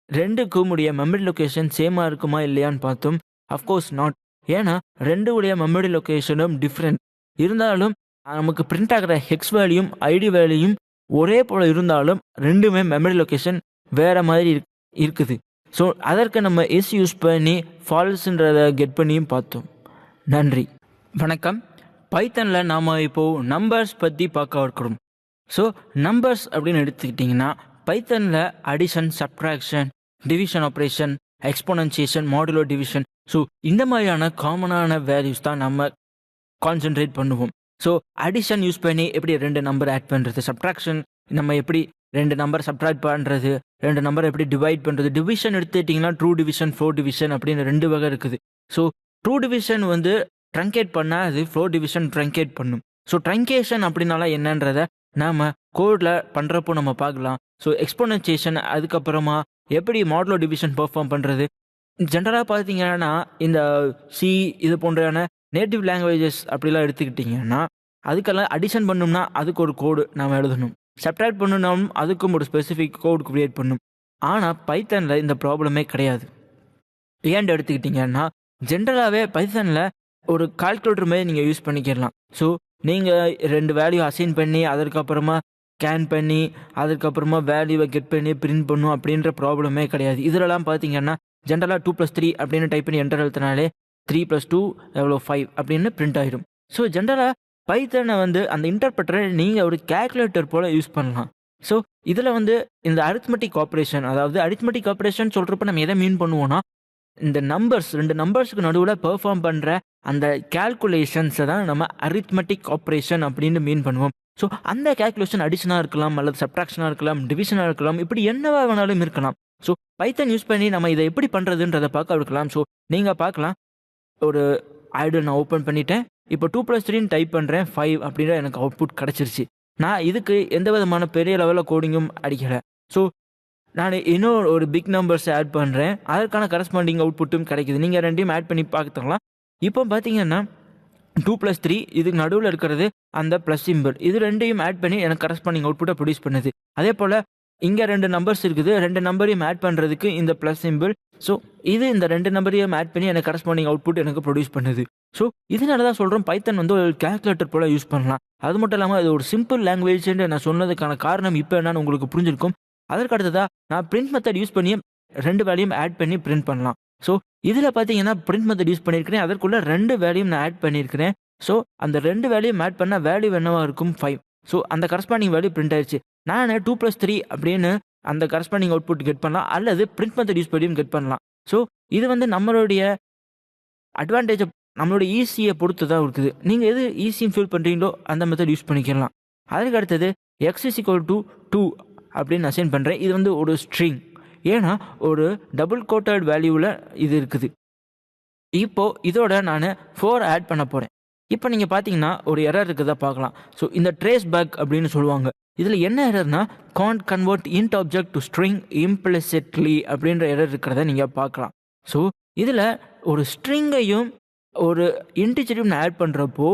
2க்கும் உடைய மெமரி லொக்கேஷன் சேமாக இருக்குமா இல்லையான்னு பார்த்தோம். Of course not. ஏன்னா 2 உடைய மெமரி லொக்கேஷனும் டிஃப்ரெண்ட் இருந்தாலும் நமக்கு பிரிண்ட் ஆகிற ஹெக்ஸ் வேல்யூம் ஐடி வேல்யூம் ஒரே போல் இருந்தாலும் ரெண்டுமே மெமரி லொக்கேஷன் வேறு மாதிரி இருக்குது. ஸோ அதற்கு நம்ம யூஸ் பண்ணி ஃபால்ஸ்ன்றதை கெட் பண்ணியும் பார்த்தோம். நன்றி, வணக்கம். பைத்தனில் நாம் இப்போது நம்பர்ஸ் பற்றி பார்க்க இருக்கிறோம். ஸோ நம்பர்ஸ் அப்படின்னு எடுத்துக்கிட்டிங்கன்னா பைத்தனில் addition, subtraction, division operation, exponentiation, modulo division, so இந்த மாதிரியான காமனான வேல்யூஸ் தான் நம்ம கான்சென்ட்ரேட் பண்ணுவோம். ஸோ அடிஷன் யூஸ் பண்ணி எப்படி 2 நம்பர் ஆட் பண்ணுறது, சப்ட்ராக்ஷன் நம்ம எப்படி 2 நம்பர் சப்ட்ராக்ட் பண்ணுறது, 2 நம்பர் எப்படி டிவைட் பண்ணுறது. டிவிஷன் எடுத்துக்கிட்டிங்கன்னா ட்ரூ டிவிஷன், ஃப்ளோர் டிவிஷன் அப்படின்னு 2 வகை இருக்குது. ஸோ ட்ரூ டிவிஷன் ட்ரங்கேட் பண்ணால் அது ஃப்ளோர் டிவிஷன் ட்ரங்கேட் பண்ணும். ஸோ ட்ரங்கேஷன் அப்படின்னால என்னன்றதை நாம் கோடில் பண்ணுறப்போ நம்ம பார்க்கலாம். ஸோ எக்ஸ்போனன்சியேஷன், அதுக்கப்புறமா எப்படி மாடுலோ டிவிஷன் பெர்ஃபார்ம் பண்ணுறது. ஜென்ரலாக பார்த்தீங்கன்னா இந்த சி இது போன்றான நேட்டிவ் லாங்குவேஜஸ் அப்படிலாம் எடுத்துக்கிட்டிங்கன்னா அதுக்கெல்லாம் அடிஷன் பண்ணணும்னா அதுக்கு ஒரு கோடு நாம் எழுதணும். சப்ட்ராக்ட் பண்ணணும்னாலும் அதுக்கும் ஒரு ஸ்பெசிஃபிக் கோடு க்ரியேட் பண்ணணும். ஆனால் பைத்தனில் இந்த ப்ராப்ளமே கிடையாது. ஏன்னு எடுத்துக்கிட்டிங்கன்னா ஜென்ரலாகவே பைத்தனில் ஒரு கால்குலேட்டர் மாதிரி நீங்கள் யூஸ் பண்ணிக்கிடலாம். ஸோ நீங்கள் 2 வேல்யூ அசைன் பண்ணி அதற்கப்புறமா ஸ்கேன் பண்ணி அதுக்கப்புறமா வேல்யூவை கெட் பண்ணி பிரிண்ட் பண்ணும் அப்படின்ற ப்ராப்ளமே கிடையாது. இதிலலாம் பார்த்தீங்கன்னா ஜென்ரலாக 2+3 அப்படின்னு டைப் பண்ணி என்டர் எழுத்தினாலே 3+2 எவ்வளோ 5 அப்படின்னு பிரிண்ட் ஆகிடும். ஸோ ஜென்ரலாக பைத்தனை அந்த இன்டர்பிரட்டரை நீங்கள் ஒரு கேல்குலேட்டர் போல் யூஸ் பண்ணலாம். ஸோ இதில் இந்த அரித்மெட்டிக் ஆப்ரேஷன், அதாவது அரித்மெட்டிக் ஆப்ரேஷன் சொல்கிறப்ப நம்ம எதை மீன் பண்ணுவோன்னா இந்த நம்பர்ஸ் 2 நம்பர்ஸுக்கு நடுவில் பெர்ஃபார்ம் பண்ணுற அந்த கேல்குலேஷன்ஸை தான் நம்ம அரித்மெட்டிக் ஆப்ரேஷன் அப்படின்னு மீன் பண்ணுவோம். ஸோ அந்த கேல்குலேஷன் அடிஷனாக இருக்கலாம், அல்லது சப்ட்ராக்ஷனாக இருக்கலாம், டிவிஷனாக இருக்கலாம், இப்படி என்னவா வேணாலும் இருக்கலாம். ஸோ பைத்தன் யூஸ் பண்ணி நம்ம இதை எப்படி பண்ணுறதுன்றதை பார்க்க இருக்கலாம். ஸோ நீங்கள் பார்க்கலாம், ஒரு ஐடியா நான் ஓப்பன் பண்ணிட்டேன். இப்போ 2+3 டைப் பண்ணுறேன், 5 அப்படின்ற எனக்கு அவுட்புட் கிடச்சிருச்சு. நான் இதுக்கு எந்த விதமான பெரிய லெவலில் கோடிங்கும் அடிக்கலை. ஸோ நான் இன்னும் ஒரு பிக் நம்பர்ஸை ஆட் பண்ணுறேன், அதற்கான கரஸ்பாண்டிங் அவுட்புட்டும் கிடைக்குது. நீங்கள் 2யும் ஆட் பண்ணி பார்த்துக்கலாம். இப்போ பார்த்தீங்கன்னா 2+3 இதுக்கு நடுவில் இருக்கிறது அந்த ப்ளஸ் சிம்பிள். இது ரெண்டையும் ஆட் பண்ணி எனக்கு கரஸ்பாண்டிங் அவுட்புட்டை ப்ரொடியூஸ் பண்ணுது. அதே போல் இங்கே 2 நம்பர்ஸ் இருக்குது. 2 நம்பரையும் ஆட் பண்ணுறதுக்கு இந்த ப்ளஸ் சிம்பிள். ஸோ இது இந்த 2 நம்பரையும் ஆட் பண்ணி எனக்கு கரஸ்பாண்டிங் அவுட்புட் எனக்கு ப்ரொடியூஸ் பண்ணுது. ஸோ இதனால தான் சொல்கிறோம் பைத்தன் வந்து ஒரு கேல்குலேட்டர் போல் யூஸ் பண்ணலாம். அது மட்டும் இல்லாமல் அது ஒரு சிம்பிள் லாங்குவேஜ்ன்னு நான் சொன்னதுக்கான காரணம் இப்போ என்னன்னு உங்களுக்கு புரிஞ்சிருக்கும். அதற்கு அடுத்ததாக நான் பிரிண்ட் மெத்தட் யூஸ் பண்ணி 2 வேல்யூம் ஆட் பண்ணி பிரிண்ட் பண்ணலாம். ஸோ இதில் பார்த்தீங்கன்னா பிரிண்ட் மெத்தட் யூஸ் பண்ணியிருக்கிறேன். அதற்குள்ள 2 வேல்யூம் நான் ஆட் பண்ணியிருக்கிறேன். ஸோ அந்த 2 வேல்யூம் ஆட் பண்ண வேல்யூ என்னவா இருக்கும் 5. ஸோ அந்த கரஸ்பாண்டிங் வேல்யூ பிரிண்ட் ஆயிடுச்சு. நான் 2+3 அப்படின்னு அந்த கரஸ்பாண்டிங் அவுட்புட் கெட் பண்ணலாம், அல்லது பிரிண்ட் மெத்தட் யூஸ் பண்ணியும் கெட் பண்ணலாம். ஸோ இது வந்து நம்மளுடைய அட்வான்டேஜை நம்மளோட ஈஸியை பொறுத்து தான் இருக்குது. நீங்கள் எது ஈஸின்னு ஃபீல் பண்ணுறீங்களோ அந்த மெத்தட் யூஸ் பண்ணிக்கலாம். அதுக்கு அடுத்தது x = 2 அப்படின்னு அசைன் பண்ணுறேன். இது வந்து ஒரு ஸ்ட்ரிங், ஏன்னா ஒரு டபுள் கோட்டட் வேல்யூவில் இது இருக்குது. இப்போது இதோட நான் 4 ஆட் பண்ண போகிறேன். இப்போ நீங்கள் பார்த்தீங்கன்னா ஒரு எரர் இருக்குதா பார்க்கலாம். ஸோ இந்த ட்ரேஸ் பேக் அப்படின்னு சொல்லுவாங்க. இதில் என்ன எரர்னா can't convert int object to string implicitly அப்படின்ற எரர் இருக்கிறத நீங்கள் பார்க்கலாம். ஸோ இதில் ஒரு ஸ்ட்ரிங்கையும் ஒரு இன்டிஜரையும் நான் ஆட் பண்ணுறப்போ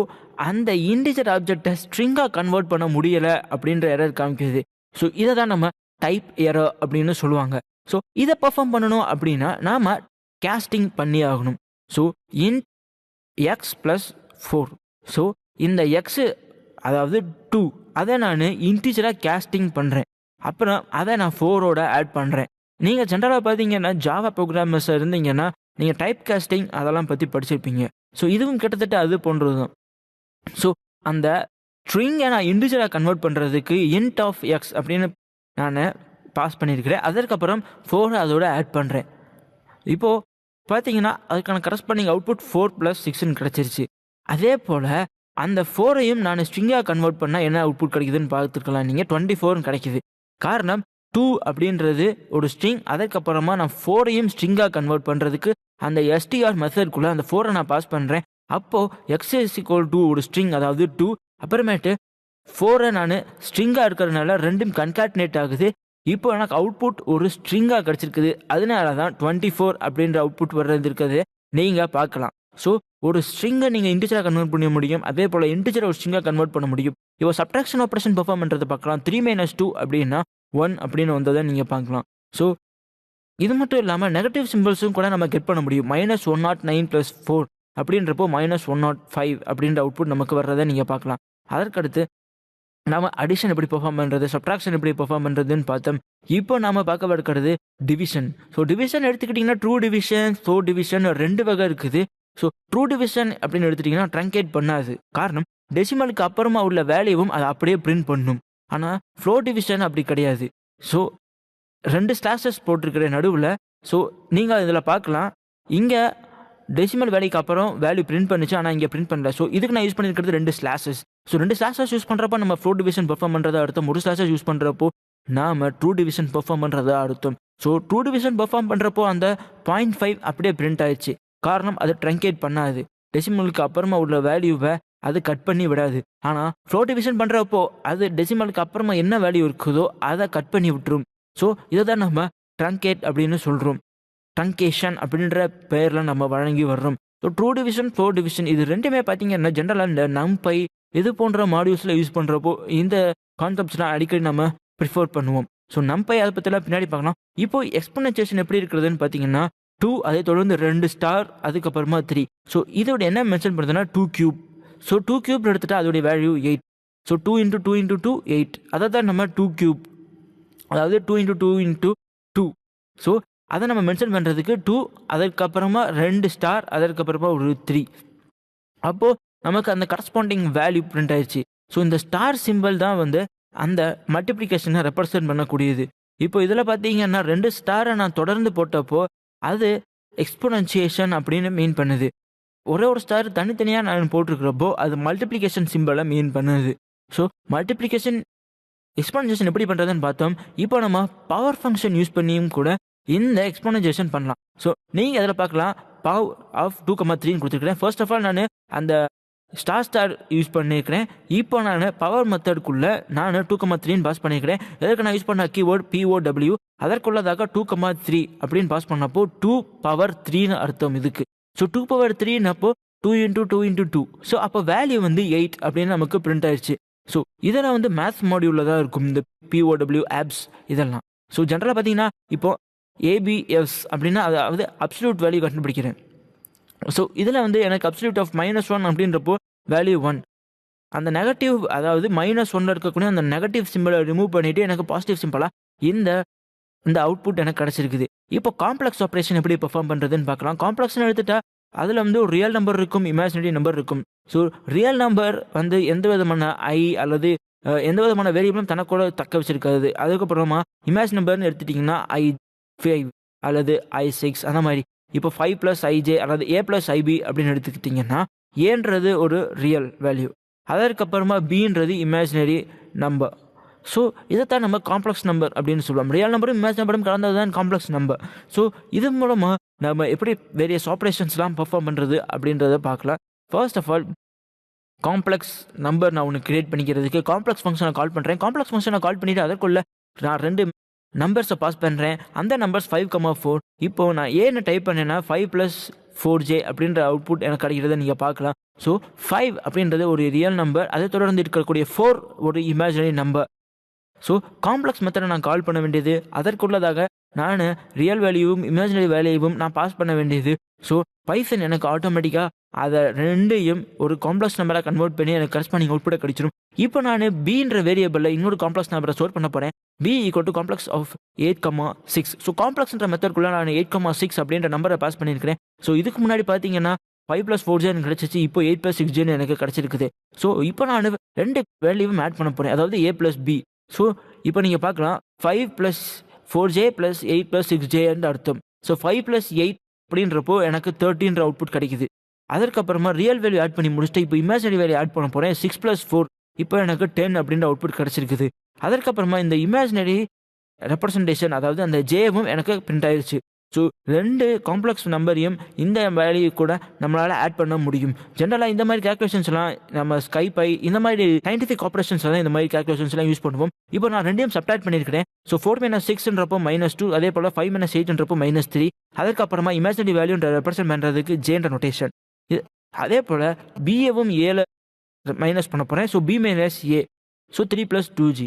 அந்த இன்டிஜர் ஆப்ஜெக்டை ஸ்ட்ரிங்காக கன்வெர்ட் பண்ண முடியலை அப்படின்ற எரர் காமிக்குது. ஸோ இதை தான் நம்ம டைப் எரர் அப்படின்னு சொல்லுவாங்க. ஸோ இதை பர்ஃபார்ம் பண்ணணும் அப்படின்னா நாம் கேஸ்டிங் பண்ணி ஆகணும். So in x+4. ஸோ இந்த எக்ஸு அதாவது 2 அதை நான் இன்டிஜராக கேஸ்டிங் பண்ணுறேன். அப்புறம் அதை நான் 4ஓட ஆட் பண்ணுறேன். நீங்கள் ஜென்ரலாக பார்த்தீங்கன்னா ஜாவா ப்ரோக்ராமர்ஸாக இருந்தீங்கன்னா நீங்கள் டைப் காஸ்டிங் அதெல்லாம் பற்றி படிச்சிருப்பீங்க. ஸோ இதுவும் கிட்டத்தட்ட அது போன்றது தான். ஸோ அந்த ஸ்ட்ரிங்கை நான் இன்டிஜராக கன்வெர்ட் பண்ணுறதுக்கு int of x அப்படின்னு நான் பாஸ் பண்ணியிருக்கிறேன். அதற்கப்புறம் 4 அதோட ஆட் பண்ணுறேன். இப்போது பார்த்தீங்கன்னா அதுக்கான கரஸ்பாண்டிங் அவுட்புட் 4+6ன்னு கிடச்சிருச்சு. அதே போல் அந்த 4ஐயும் நான் ஸ்ட்ரிங்காக கன்வெர்ட் பண்ணால் என்ன அவுட்புட் கிடைக்குதுன்னு பார்த்துருக்கலாம். நீங்கள் 24 கிடைக்குது. காரணம் 2 அப்படின்றது ஒரு ஸ்ட்ரிங். அதற்கப்புறமா நான் 4ஐயும் ஸ்ட்ரிங்காக கன்வெர்ட் பண்ணுறதுக்கு அந்த str மெத்தட்குள்ளே அந்த 4ஐ நான் பாஸ் பண்ணுறேன். அப்போது x = ஒரு ஸ்ட்ரிங், அதாவது 2. அப்புறமேட்டு 4ஐ நான் ஸ்ட்ரிங்காக இருக்கிறதுனால ரெண்டும் கன்காட்டினேட் ஆகுது. இப்போ எனக்கு அவுட்புட் ஒரு ஸ்ட்ரிங்காக கிடச்சிருக்குது. அதனால தான் 24 அப்படின்ற அவுட்புட் வர்றது இருக்குது நீங்கள் பார்க்கலாம். ஸோ ஒரு ஸ்ட்ரிங்கை நீங்கள் இன்டிஜராக கன்வெர்ட் பண்ண முடியும். அதே போல் இன்டிஜரை ஒரு ஸ்ட்ரிங்காக கன்வெர்ட் பண்ண முடியும். இப்போ சப்ட்ராக்ஷன் ஆப்ரேஷன் பெர்ஃபார்ம் பண்ணுறதை பார்க்கலாம். 3 - 2 அப்படின்னா 1 அப்படின்னு வந்ததை நீங்கள் பார்க்கலாம். ஸோ இது மட்டும் இல்லாமல் நெகட்டிவ் சிம்பிள்ஸும் கூட நம்ம கெட் பண்ண முடியும். -109 + 4 அப்படின்றப்போ -105 அப்படின்ற அவுட்புட் நமக்கு வர்றதை நீங்கள் பார்க்கலாம். அதற்கடுத்து நாம் அடிஷன் எப்படி பெர்ஃபார்ம் பண்ணுறது, சப்ட்ராக்ஷன் எப்படி பெர்ஃபார்ம் பண்ணுறதுன்னு பார்த்தோம். இப்போ நாம் பார்க்க இருக்கிறது டிவிஷன். ஸோ டிவிஷன் எடுத்துக்கிட்டிங்கன்னா ட்ரூ டிவிஷன், ஸோ டிவிஷன் 2 வகை இருக்குது. ஸோ ட்ரூ டிவிஷன் அப்படின்னு எடுத்துட்டிங்கன்னா ட்ரங்கேட் பண்ணாது. காரணம் டெசிமலுக்கு அப்புறமா உள்ள வேல்யூவும் அதை அப்படியே பிரிண்ட் பண்ணும். ஆனால் ஃப்ளோ டிவிஷன் அப்படி கிடையாது. ஸோ 2 ஸ்லாஷஸ் போட்டிருக்கிற நடுவில். ஸோ நீங்கள் இதில் பார்க்கலாம், இங்கே டெசிமல் வேல்யூக்கு அப்புறம் வேல்யூ பிரிண்ட் பண்ணிச்சு, ஆனால் இங்கே பிரிண்ட் பண்ணல. ஸோ இதுக்கு நான் யூஸ் பண்ணியிருக்கிறது 2 ஸ்லாஷஸ். ஸோ 2 ஸ்லாஷஸ் யூஸ் பண்ணுறப்போ நம்ம ஃப்ளோ டிவிஷன் பெர்ஃபார்ம் பண்ணுறதா அர்த்தம். ஒரு ஸ்லாஷஸ் யூஸ் பண்ணுறப்போ நாம் ட்ரூ டிவிஷன் பெர்ஃபார்ம் பண்ணுறதா அர்த்தம். ஸோ ட்ரூ டிவிஷன் பெர்ஃபார்ம் பண்ணுறப்போ அந்த 0.5 அப்படியே பிரிண்ட் ஆயிடுச்சு. காரணம் அது ட்ரங்கேட் பண்ணாது. டெசிமலுக்கு அப்புறமா உள்ள வேல்யூவை அது கட் பண்ணி விடாது. ஆனால் ஃப்ளோ டிவிஷன் பண்ணுறப்போ அது டெசிமலுக்கு அப்புறமா என்ன வேல்யூ இருக்குதோ அதை கட் பண்ணி விட்டுரும். ஸோ இதை தான் நம்ம ட்ரங்கேட் அப்படின்னு சொல்கிறோம். ட்ரங்கேஷன் அப்படின்ற பெயரில் நம்ம வழங்கி வர்றோம். So true division, flow division இது ரெண்டுமே பார்த்தீங்கன்னா ஜென்ரலாக இந்த நம்பை இது போன்ற மாடியூல்ஸில் யூஸ் பண்ணுறப்போ இந்த கான்செப்ட்ஸ்லாம் அடிக்கடி நம்ம ப்ரிஃபர் பண்ணுவோம். ஸோ நம்பை அதை பற்றிலாம் பின்னாடி பார்க்கலாம். இப்போ எக்ஸ்போனன்சியேஷன் எப்படி இருக்கிறதுன்னு பார்த்தீங்கன்னா 2, அதை தொடர்ந்து 2 ஸ்டார், அதுக்கப்புறமா 3. ஸோ இதோட என்ன மென்ஷன் பண்ணுறதுன்னா 2³ ஸோ 2³ எடுத்துகிட்டா அதோடைய வேல்யூ 8. ஸோ 2 × 2 × 2 8. அதை தான் நம்ம 2³ அதாவது 2 × 2 × 2. ஸோ அதை நம்ம மென்ஷன் பண்ணுறதுக்கு 2, அதற்கப்புறமா 2 ஸ்டார், அதற்கப்புறமா ஒரு 3. அப்போது நமக்கு அந்த கரஸ்பாண்டிங் வேல்யூ பிரிண்ட் ஆயிடுச்சு. ஸோ இந்த ஸ்டார் சிம்பிள் தான் வந்து அந்த மல்டிப்ளிகேஷனை ரெப்ரசன்ட் பண்ணக்கூடியது. இப்போ இதில் பார்த்தீங்கன்னா 2 ஸ்டாரை நான் தொடர்ந்து போட்டப்போ அது எக்ஸ்போனன்சியேஷன் அப்படின்னு மீன் பண்ணுது. ஒரே ஒரு ஸ்டார் தனித்தனியாக நான் போட்டிருக்கிறப்போ அது மல்டிப்ளிகேஷன் சிம்பிளை மீன் பண்ணுது. ஸோ மல்டிப்ளிகேஷன் எக்ஸ்போனன்சியேஷன் எப்படி பண்ணுறதுன்னு பார்த்தோம். இப்போ நம்ம பவர் ஃபங்க்ஷன் யூஸ் பண்ணியும் கூட இந்த எக்ஸ்போனன்சியேஷன் பண்ணலாம். ஸோ நீங்கள் அதில் பார்க்கலாம், பவர் ஆஃப் 2,3ன்னு கொடுத்துருக்கிறேன். ஃபர்ஸ்ட் ஆஃப் ஆல் நான் அந்த ஸ்டார் யூஸ் பண்ணியிருக்கிறேன். இப்போ நான் பவர் மெத்தடுக்குள்ளே நான் 2,3ன்னு பாஸ் பண்ணியிருக்கிறேன். எதற்கு நான் யூஸ் பண்ண கீவேர்டு POW, அதற்குள்ளதாக 2,3 அப்படின்னு பாஸ் பண்ணப்போ 2 பவர் 3ன்னு அர்த்தம் இதுக்கு. ஸோ 2 பவர் 3ன்னப்போ 2 இன்ட்டு 2 இன்ட்டு 2. ஸோ அப்போ வேல்யூ வந்து 8 அப்படின்னு நமக்கு பிரிண்ட் ஆயிடுச்சு. ஸோ இதெல்லாம் வந்து மேத்ஸ் மாடியூலில் தான் இருக்கும், இந்த POW ஆப்ஸ் இதெல்லாம். ஸோ ஜென்ரலாக பார்த்தீங்கன்னா இப்போ ABS அப்படின்னா அதாவது அப்சல்யூட் வேல்யூ கண்டுபிடிக்கிறேன். ஸோ இதில் வந்து எனக்கு அப்சல்யூட் ஆஃப் -1 அப்படின்றப்போ வேல்யூ 1. அந்த நெகட்டிவ் அதாவது -1 இருக்கக்கூடிய அந்த நெகட்டிவ் சிம்பிளை ரிமூவ் பண்ணிவிட்டு எனக்கு பாசிட்டிவ் சிம்பிளாக இந்த அவுட்புட் எனக்கு கிடச்சிருக்குது. இப்போ காம்ப்ளெக்ஸ் ஆப்ரேஷன் எப்படி பெர்ஃபார்ம் பண்ணுறதுன்னு பார்க்கலாம். காம்ப்ளெக்ஸ்னு எடுத்துட்டா அதில் வந்து ஒரு ரியல் நம்பர் இருக்கும், இமேஜினரி நம்பர் இருக்கும். ஸோ ரியல் நம்பர் வந்து எந்த விதமான அல்லது எந்த விதமான வேரியபிளும் தனக்கூட தக்க வச்சிருக்காது. அதுக்கப்புறமா இமேஜ் நம்பர்னு எடுத்துட்டிங்கன்னா I5 அல்லது I6 அந்த மாதிரி. இப்போ 5 + IJ அல்லது A + IB அப்படின்னு எடுத்துக்கிட்டிங்கன்னா ஏன்றது ஒரு ரியல் வேல்யூ, அதற்கப்புறமா பின்றது இமேஜினரி நம்பர். ஸோ இதைத்தான் நம்ம காம்ப்ளெக்ஸ் நம்பர் அப்படின்னு சொல்லுவோம். ரியல் நம்பரும் இமேஜ் நம்பரும் கலந்தது தான் காம்ப்ளெக்ஸ் நம்பர். ஸோ இது மூலமாக நம்ம எப்படி வேரியஸ் ஆப்ரேஷன்ஸ்லாம் பெர்ஃபார்ம் பண்ணுறது அப்படின்றத பார்க்கலாம். First of all complex number நான் ஒன்று கிரியேட் பண்ணிக்கிறதுக்கு காம்ப்ளெக்ஸ் ஃபங்க்ஷனை கால் பண்ணுறேன். காம்ப்ளெக்ஸ் ஃபங்க்ஷனை கால் பண்ணிவிட்டு அதற்குள்ள நான் 2 நம்பர்ஸை பாஸ் பண்ணுறேன். அந்த நம்பர்ஸ் 5, 4. இப்போது நான் ஏன்னு டைப் பண்ணேன்னா 5 + 4J அப்படின்ற அவுட்புட் எனக்கு கிடைக்கிறத நீங்கள் பார்க்கலாம். ஸோ 5 அப்படின்றது ஒரு ரியல் நம்பர், அதை தொடர்ந்து இருக்கக்கூடிய 4 ஒரு இமேஜினரி நம்பர். ஸோ காம்ப்ளெக்ஸ் மெத்தடை நான் கால் பண்ண வேண்டியது, அதற்குள்ளதாக நான் ரியல் வேல்யூவும் இமேஜினரி வேல்யூவும் நான் பாஸ் பண்ண வேண்டியது. ஸோ பைத்தன் எனக்கு ஆட்டோமேட்டிக்காக அதை ரெண்டையும் ஒரு காம்ப்ளெக்ஸ் நம்பராக கன்வெர்ட் பண்ணி எனக்கு கரஸ்பாண்டிங் அவுட்புட்டை கிடைச்சிடும். இப்போ நான் பின்ற வேரியபிளில் இன்னொரு காம்ப்ளெக்ஸ் நம்பரை ஸ்டோர் பண்ண போகிறேன். B = complex of 8, 6. ஸோ காம்ப்ளெக்ஸ்ன்ற மெத்தட்குள்ளே நான் 8, 6 அப்படின்ற நம்பரை பாஸ் பண்ணியிருக்கிறேன். ஸோ இதுக்கு முன்னாடி பார்த்தீங்கன்னா 5 + 4J எனக்கு கிடச்சிச்சு. இப்போ 8 + 6J எனக்கு கிடச்சிருக்குது. ஸோ இப்போ நான் 2 வேல்யூவும் ஆட் பண்ண போகிறேன், அதாவது A + B. ஸோ இப்போ நீங்கள் பார்க்கலாம் 5 + 4J + 8 + 6J அர்த்தம். ஸோ 5 + 8 அப்படின்றப்போ எனக்கு 13 அவுட்புட் கிடைக்குது. அதற்கப்புறமா ரியல் வேல்யூ ஆட் பண்ணி முடிச்சுட்டு இப்போ இமேஜினரி வேல்யூ ஆட் பண்ண போகிறேன். 6 + 4 இப்போ எனக்கு 10 அப்படின்ற அவுட்புட் கிடச்சிருக்குது. அதற்கப்புறமா இந்த இமேஜினரி ரெப்ரசன்டேஷன் அதாவது அந்த ஜேவும் எனக்கு பிரிண்ட் ஆயிடுச்சு. ஸோ 2 காம்ப்ளெக்ஸ் நம்பரையும் இந்த வேல்யூ கூட நம்மளால் ஆட் பண்ண முடியும். ஜென்ரலாக இந்த மாதிரி கேல்குலேஷன்ஸ்லாம் நம்ம ஸ்கைபை இந்த மாதிரி சயின்டிஃபிக் ஆப்ரேஷன்ஸ்லாம் இந்த மாதிரி கேல்குலேஷன்ஸ்லாம் யூஸ் பண்ணுவோம். இப்போ நான் 2யும் சப்ட்ராக்ட் பண்ணியிருக்கிறேன். ஸோ 4 - 6ன்றப்போ -2, அதே போல் 5 - 8ன்றப்போ -3. அதற்கப்புறமா இமேஜினரி வேல்யூன்ற ரெப்ரசென்ட் பண்ணுறதுக்கு ஜேன்ற நோட்டேஷன். அதே போல் பிஏவும் ஏல மைனஸ் பண்ண போகிறேன். So B - A. So 3 + 2G.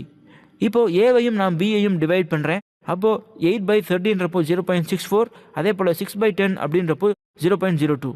இப்போது ஏவையும் நான் பியையும் டிவைட் பண்ணுறேன். அப்போது 8/13ன்றப்போ 0.64, அதே போல் 6/10 அப்படின்றப்போ 0.02.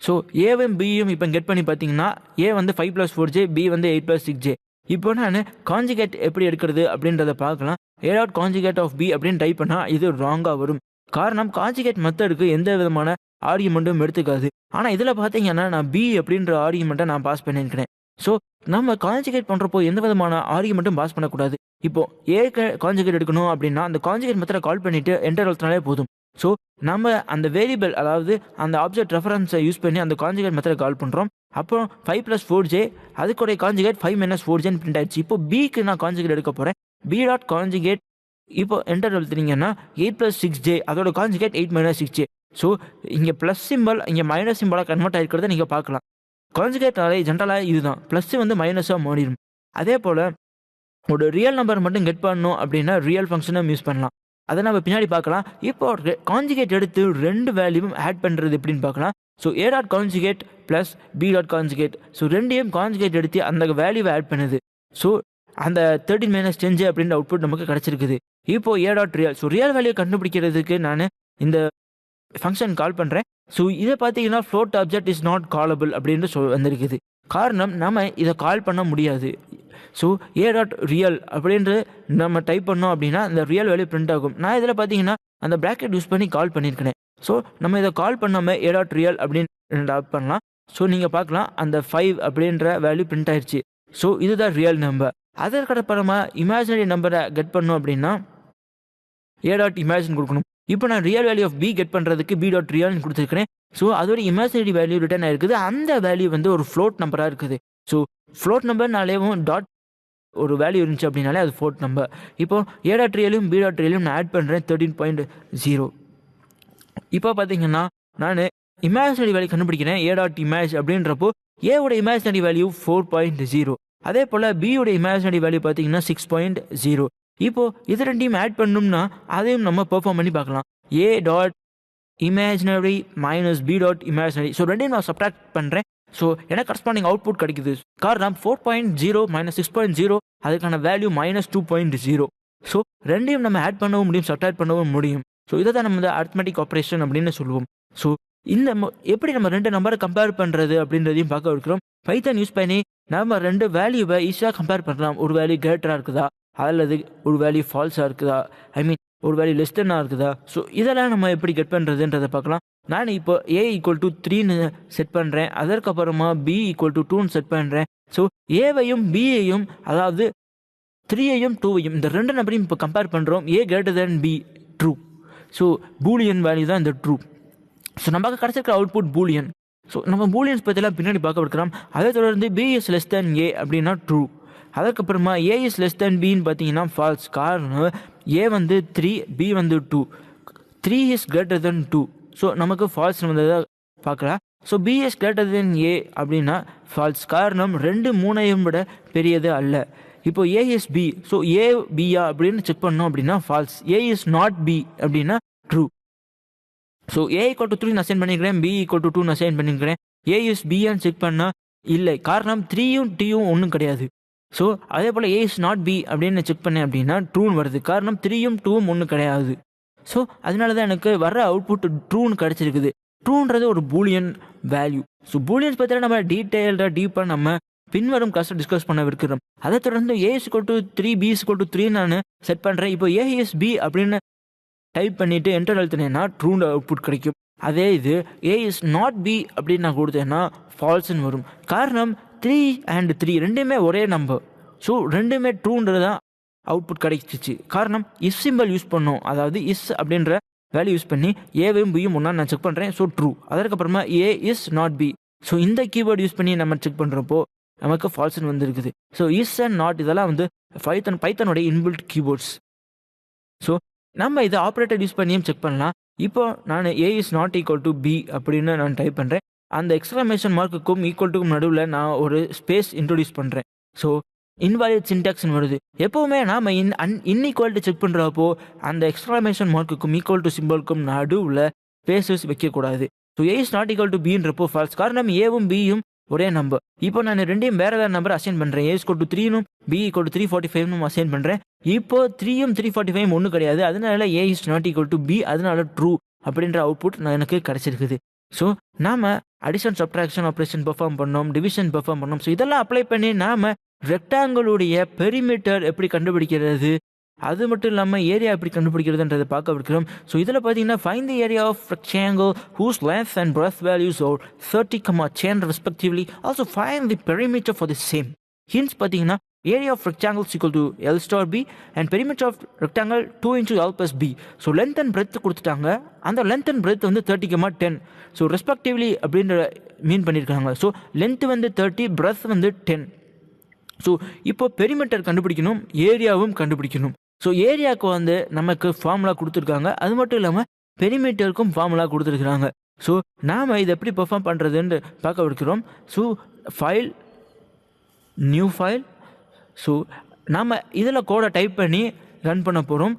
ஸோ ஏவும் பியும் இப்போ கெட் பண்ணி பார்த்தீங்கன்னா ஏ வந்து 5 + 4J, B வந்து 8 + 6J. இப்போ நான் காஞ்சுகேட் எப்படி எடுக்கிறது அப்படின்றத பார்க்கலாம். A.conjugate of B அப்படின்னு டைப் பண்ணால் இது ராங்காக வரும். காரணம் காஞ்சுகேட் மெத்தடுக்கு எந்த விதமான ஆர்கியூமெண்ட்டும் எடுத்துக்காது. ஆனால் இதில் பார்த்தீங்கன்னா நான் B அப்படின்ற ஆர்கியூமெண்ட்டை நான் பாஸ் பண்ணியிருக்கிறேன். ஸோ நம்ம காஞ்சுகேட் பண்ணுறப்போ எந்த விதமான ஆர்கியூமெண்ட்டும் பாஸ் பண்ணக்கூடாது. இப்போது ஏக்கு காஞ்சுகேட் எடுக்கணும் அப்படின்னா அந்த காஞ்சுகேட் மெத்தடை கால் பண்ணிவிட்டு என்டர் அழுத்தினாலே போதும். ஸோ நம்ம அந்த வேரியபிள் அதாவது அந்த ஆப்ஜெக்ட் ரெஃபரன்ஸை யூஸ் பண்ணி அந்த காஞ்சுகேட் மெத்தடை கால் பண்ணுறோம். அப்புறம் 5 + 4J அதுக்குடைய காஞ்சுகேட் 5 - 4J பிரிண்ட் ஆயிடுச்சு. இப்போ பிக்கு நான் காஞ்சுகேட் எடுக்க போகிறேன். B.conjugate இப்போ என்டர் அழுத்துனீங்கன்னா 8 + 6J அதோட காஞ்சுகேட் 8 - 6J. ஸோ இங்கே ப்ளஸ் சிம்பிள் இங்கே மைனஸ் சிம்பிளாக கன்வெர்ட் ஆகிருக்கிறத நீங்கள் பார்க்கலாம். காஞ்சுகேட்னாலே ஜென்ரலாக இதுதான், ப்ளஸ் வந்து மைனஸாக மாறிடும். அதே போல் ஒரு ரியல் நம்பர் மட்டும் கெட் பண்ணணும் அப்படின்னா ரியல் ஃபங்க்ஷனை யூஸ் பண்ணலாம். அதை நம்ம பின்னாடி பார்க்கலாம். இப்போ காஞ்சுகேட் எடுத்து 2 வேல்யூவும் ஆட் பண்ணுறது எப்படின்னு பார்க்கலாம். So A.conjugate + B.conjugate. So 2யும் conjugate எடுத்து அந்த வேல்யூவை ஆட் பண்ணுது. ஸோ அந்த 13 - 10J அப்படின்ற அவுட்புட் நமக்கு கிடச்சிருக்குது. இப்போ A.real. ஸோ ரியல் வேல்யூ கண்டுபிடிக்கிறதுக்கு நான் இந்த ஃபங்க்ஷன் கால் பண்ணுறேன். ஸோ இதை பார்த்தீங்கன்னா float object is not callable அப்படின்னு வந்திருக்குது. காரணம் நம்ம இதை கால் பண்ண முடியாது. ஸோ A.real அப்படின்ற நம்ம டைப் பண்ணோம் அப்படின்னா இந்த ரியல் வேல்யூ பிரிண்ட் ஆகும். நான் இதில் பார்த்தீங்கன்னா அந்த ப்ராக்கெட் யூஸ் பண்ணி கால் பண்ணியிருக்கிறேன். ஸோ நம்ம இதை கால் பண்ணாமல் A.real அப்படின்னு டைப் பண்ணலாம். ஸோ நீங்கள் பார்க்கலாம் அந்த 5 அப்படின்ற வேல்யூ பிரிண்ட் ஆயிடுச்சு. ஸோ இதுதான் ரியல் நம்பர். அதற்கப்புறமா இமேஜினரி நம்பரை கெட் பண்ணோம் அப்படின்னா A.imagine கொடுக்கணும். இப்போ நான் real value of B get பண்ணுறதுக்கு B.real கொடுத்துருக்கிறேன். ஸோ அதோட இமேஜினரி வேல்யூ ரிட்டர்ன் ஆயிருக்குது. அந்த வேல்யூ வந்து ஒரு ஃப்ளோட் நம்பராக இருக்குது. ஸோ ஃப்ளோட் நம்பர்னாலேயும் டாட் ஒரு வேல்யூ இருந்துச்சு அப்படின்னாலே அது ஃப்ளோட் நம்பர். இப்போது A.realயும் B.realயும் நான் ஆட் பண்ணுறேன் 13.0. இப்போ பார்த்தீங்கன்னா நான் இமேஜினரி வேல்யூ கண்டுபிடிக்கிறேன். A.image அப்படின்றப்போ ஏவோட இமேஜினரி வேல்யூ 4.0. அதே போல் பியோட இமேஜினரி வேல்யூ பார்த்தீங்கன்னா 6.0. இப்போது இது 2யும் ஆட் பண்ணணும்னா அதையும் நம்ம பெர்ஃபார்ம் பண்ணி பார்க்கலாம். A. Imaginary minus B dot imaginary. So ரெண்டையும் நான் சப்ட்ராக்ட் பண்ணுறேன். ஸோ எனக்கு கரஸ்பாண்டிங் அவுட்புட் கிடைக்குது. காரணம் 4.0 மைனஸ் 6.0 அதுக்கான வேல்யூ -2.0. ஸோ ரெண்டையும் நம்ம ஆட் பண்ணவும் முடியும், சப்ட்ராக்ட் பண்ணவும் முடியும். ஸோ இதை தான் நம்ம அரித்மெட்டிக் ஆப்ரேஷன் அப்படின்னு சொல்லுவோம். ஸோ இந்த எப்படி நம்ம ரெண்டு நம்பரை கம்பேர் பண்ணுறது அப்படின்றதையும் பார்க்க இருக்கிறோம். பைத்தான் யூஸ் பண்ணி நம்ம ரெண்டு வேல்யூவை ஈஸியாக கம்பேர் பண்ணலாம். ஒரு வேல்யூ கிரேட்டராக இருக்குதா, அல்லது ஒரு வேல்யூ ஃபால்ஸாக இருக்குதா, ஐ மீன் ஒரு வேல்யூ லெஸ் தென்னாக இருக்குதா. ஸோ இதெல்லாம் நம்ம எப்படி கெட் பண்ணுறதுன்றதை பார்க்கலாம். நான் இப்போ A = 3ன்னு செட் பண்ணுறேன். அதற்கப்புறமா B = 2ன்னு செட் பண்ணுறேன். ஸோ ஏவையும் பியையும், அதாவது 3ஐயும் 2ஐயும், இந்த ரெண்டு நம்பரையும் இப்போ கம்பேர் பண்ணுறோம். A greater B true. So Boolean value தான் இந்த ட்ரூ. ஸோ நமக்கு கிடச்சிருக்கிற அவுட்புட் பூலியன். ஸோ நம்ம பூலியன்ஸ் பற்றிலாம் பின்னாடி பார்க்க வைக்கிறோம். அதை தொடர்ந்து B is less than A அப்படின்னா ட்ரூ. அதுக்கப்புறமா A is less than Bன்னு பார்த்தீங்கன்னா ஃபால்ஸ். காரணம் A 3, B 2. 3 is greater than 2. So நமக்கு ஃபால்ஸ் வந்ததை பார்க்கலாம். So B is greater than A அப்படின்னா ஃபால்ஸ். காரணம் 2 3ஐயும் விட பெரியது அல்ல. இப்போ A is B. So A Bயா அப்படின்னு செக் பண்ணோம் அப்படின்னா false. A is not B அப்படின்னா ட்ரூ. ஸோ A = 3 நான் அசைன் பண்ணிக்கிறேன், B = 2 நான் அசைன் பண்ணிக்கிறேன். A is Bன்னு செக் பண்ணால் இல்லை. காரணம் 3யும் Tயும் ஒன்றும் கிடையாது. ஸோ அதே போல் A is not B அப்படின்னு செக் பண்ணேன் அப்படின்னா ட்ரூன்னு வருது. காரணம் 3யும் 2ம் ஒன்றும் கிடையாது. ஸோ அதனால தான் எனக்கு வர அவுட்புட் ட்ரூன்னு கிடச்சிருக்குது. ட்ரூன்றது ஒரு பூலியன் வேல்யூ. ஸோ பூலியன்ஸ் பற்றின நம்ம டீப்பாக நம்ம பின்வரும் கிளாஸில் டிஸ்கஸ் பண்ண இருக்கிறோம். அதை தொடர்ந்து A is = 3, B is = 3 நான் செட் பண்ணுறேன். இப்போ A is B அப்படின்னு டைப் பண்ணிவிட்டு என்டர் அழுத்தினேன்னா ட்ரூன்னு அவுட்புட் கிடைக்கும். அதே இது A is not B அப்படின்னு நான் கொடுத்தேன்னா ஃபால்ஸ்ன்னு வரும். காரணம் 3 and 3 ரெண்டுமே ஒரே நம்பர். ஸோ ரெண்டுமே ட்ரூன்றது தான் அவுட்புட் கிடைச்சிச்சு. காரணம் இஸ் சிம்பிள் யூஸ் பண்ணோம். அதாவது இஸ் அப்படின்ற வேல்யூ யூஸ் பண்ணி ஏவையும் பியும் ஒன்றா நான் செக் பண்ணுறேன். So true. அதற்கப்புறமா A is not B. So இந்த கீவேர்டு யூஸ் பண்ணி நம்ம செக் பண்ணுறப்போ நமக்கு ஃபால்ஸ்ன்னு வந்துருக்குது. ஸோ இஸ் அண்ட் நாட் இதெல்லாம் பைத்தானோட இன்பில்ட் கீபோர்ட்ஸ். ஸோ நம்ம இதை ஆப்ரேட்டர் யூஸ் பண்ணியும் செக் பண்ணலாம். இப்போ நான் A is not equal to B அப்படின்னு நான் டைப் பண்ணுறேன். அந்த எக்ஸ்க்ளமேஷன் மார்க்குக்கும் ஈக்குவல்ட்டுக்கும் நடுவில் நான் ஒரு ஸ்பேஸ் இன்ட்ரோடியூஸ் பண்ணுறேன். ஸோ இன்வாலிட் சின்டாக்ஸ்னு வருது. எப்போவுமே நாம் இன்இக்வாலிட்டி செக் பண்ணுறப்போ அந்த எக்ஸ்க்ளமேஷன் மார்க்குக்கும் ஈக்குவல் டு சிம்பிளுக்கும் நடுவில் ஸ்பேசஸ் வைக்கக்கூடாது. So A is not equal to Bன்றப்போ ஃபால்ஸ். காரணம் ஏவும் பியும் ஒரே நம்பர். இப்போ நான் ரெண்டையும் வேறு நம்பர் அசைன் பண்ணுறேன். A is = 3னும் B = 345 அசைன் பண்ணுறேன். இப்போ 3யும் 345 ஒன்றும் கிடையாது. அதனால A is not equal to B, அதனால ட்ரூ அப்படின்ற அவுட்புட் எனக்கு கிடச்சிருக்குது. ஸோ நாம் அடிஷன் சப்ட்ராக்ஷன் ஆப்ரேஷன் பெர்ஃபார்ம் பண்ணோம், டிவிஷன் பெர்ஃபார்ம் பண்ணோம். ஸோ இதெல்லாம் அப்ளை பண்ணி நாம் ரெக்டாங்கிளுடைய பெரிமீட்டர் எப்படி கண்டுபிடிக்கிறது, அது மட்டும் இல்லாமல் ஏரியா எப்படி கண்டுபிடிக்கிறதுன்றதை பார்க்க இருக்கிறோம். ஸோ இதில் பார்த்தீங்கன்னா find the area of rectangle whose length and breadth values are 30, 10 respectively. Also find the perimeter for the same. Hints பார்த்தீங்கன்னா area of rectangle is equal to L star B and perimeter of rectangle 2 into L plus B. So length and breadth கொடுத்துட்டாங்க. அந்த length and breadth 30, 10. So respectively அப்படின்ற மீன் பண்ணியிருக்காங்க. So length 30, breadth 10. ஸோ இப்போ பெரிமீட்டர் கண்டுபிடிக்கணும், ஏரியாவும் கண்டுபிடிக்கணும். ஸோ ஏரியாவுக்கு நமக்கு ஃபார்முலா கொடுத்துருக்காங்க. அது மட்டும் இல்லாமல் பெரிமீட்டருக்கும் ஃபார்முலா கொடுத்துருக்குறாங்க. ஸோ நாம் இதை எப்படி பெர்ஃபார்ம் பண்ணுறதுன்னு பார்க்க இருக்கிறோம். So file, new file. So நாம் இதில் கோடை டைப் பண்ணி ரன் பண்ண போகிறோம்.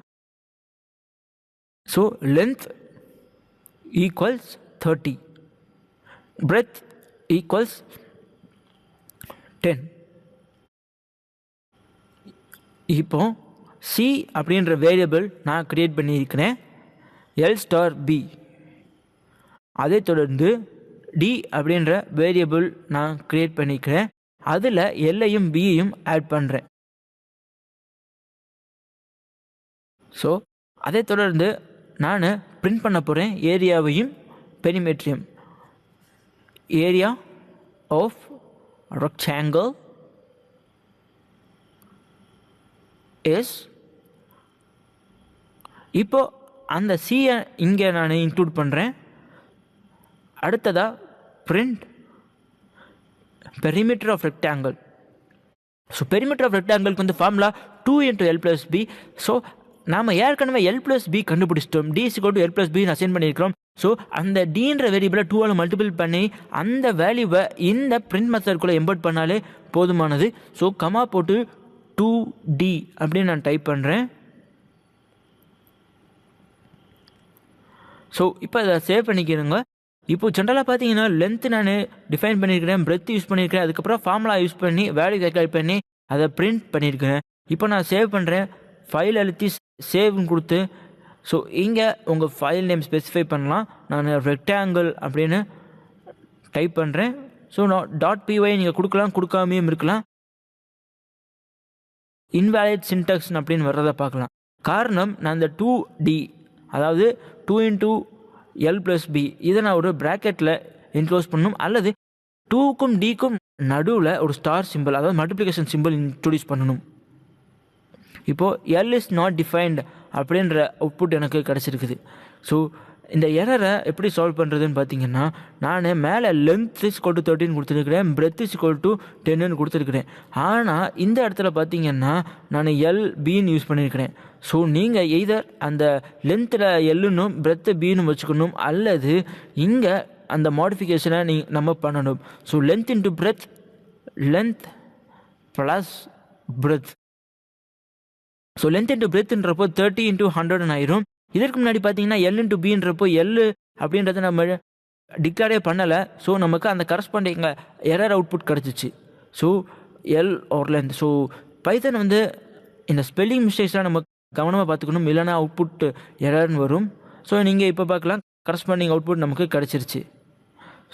So length equals 30, breadth equals 10. இப்போ C அப்படின்ற வேரியபிள் நான் க்ரியேட் பண்ணியிருக்கிறேன், L star B. அதை தொடர்ந்து D அப்படின்ற வேரியபிள் நான் க்ரியேட் பண்ணிக்கிறேன். அதில் எல்லையும் பியையும் ஆட் பண்ணுறேன். ஸோ அதை தொடர்ந்து நான் பிரிண்ட் பண்ண போகிறேன் ஏரியாவையும் பெரிமீட்டரையும். Area of rectangle is. இப்போ அந்த சியை இங்கே நான் இன்க்ளூட் பண்ணுறேன். அடுத்ததாக print perimeter of rectangle. So perimeter of ரெக்டாங்கிளுக்கு formula 2 into L plus B. ஸோ நாம் ஏற்கனவே L plus B கண்டுபிடிச்சிட்டோம். D is equal to L plus B assign பண்ணியிருக்கிறோம். ஸோ அந்த Dன்ற வேரியபிளை 2ஆல் மல்டிபிள் பண்ணி அந்த வேல்யூவை இந்த பிரிண்ட் மெத்தட்குள்ளே எம்பர்ட் பண்ணாலே போதுமானது. ஸோ கமா போட்டு 2D அப்படின்னு நான் டைப் பண்ணுறேன். ஸோ இப்போ அதை சேவ் பண்ணிக்கிறேங்க. இப்போது ஜென்ரலாக பார்த்தீங்கன்னா லென்த்து நான் டிஃபைன் பண்ணியிருக்கிறேன், பிரெத் யூஸ் பண்ணியிருக்கிறேன், அதுக்கப்புறம் ஃபார்முலா யூஸ் பண்ணி வேல்யூ கேல்குலேட் பண்ணி அதை பிரிண்ட் பண்ணியிருக்கிறேன். இப்போ நான் சேவ் பண்ணுறேன், ஃபைல் அழுத்தி சேவ்னு கொடுத்து ஸோ இங்கே உங்கள் ஃபைல் நேம் ஸ்பெசிஃபை பண்ணலாம். நான் ரெக்டாங்கிள் அப்படின்னு டைப் பண்ணுறேன். ஸோ நான் .py நீங்கள் கொடுக்கலாம், கொடுக்காமையும் இருக்கலாம். இன்வேலிட் சின்டாக்ஸ் அப்படின்னு வர்றதை பார்க்கலாம். காரணம் நான் இந்த 2D அதாவது 2 × L+B இதை நான் ஒரு ப்ராக்கெட்டில் என்க்ளோஸ் பண்ணணும், அல்லது 2க்கும் Dக்கும் நடுவில் ஒரு ஸ்டார் சிம்பிள் அதாவது மல்டிப்ளிகேஷன் சிம்பிள் இன்ட்ரடியூஸ் பண்ணணும். இப்போது L இஸ் நாட் டிஃபைன்டு அப்படின்ற அவுட்புட் எனக்கு கிடச்சிருக்குது. ஸோ இந்த எரரை எப்படி சால்வ் பண்ணுறதுன்னு பார்த்தீங்கன்னா, நான் மேலே லென்த் இஸ் = 13 கொடுத்துருக்கிறேன், பிரெத் இஸ் = 10ன்னு கொடுத்துருக்கிறேன். ஆனால் இந்த இடத்துல பார்த்தீங்கன்னா நான் LBன்னு யூஸ் பண்ணியிருக்கிறேன். ஸோ நீங்கள் எய்தர் அந்த லென்த்தில் எல்லுன்னும் பிரெத்து பின்னு வச்சுக்கணும், அல்லது இங்கே அந்த மாடிஃபிகேஷனை நம்ம பண்ணணும். So length into breadth, length plus breadth. So length into பிரெத்ன்றப்போ 30 × 100 ஆயிரும். இதற்கு முன்னாடி பார்த்தீங்கன்னா L × Bன்றப்போ L அப்படின்றத நம்ம டிக்ளேரே பண்ணலை. ஸோ நமக்கு அந்த கரஸ்பாண்டிங் எரர் அவுட்புட் கிடச்சிச்சு. So L R length. So Python இந்த ஸ்பெல்லிங் மிஸ்டேக்ஸ்லாம் நம்ம கவனமாக பார்த்துக்கணும், இல்லைனா அவுட்புட் எரர்னு வரும். ஸோ நீங்கள் இப்போ பார்க்கலாம், கரஸ்பாண்டிங் அவுட்புட் நமக்கு கிடச்சிருச்சு.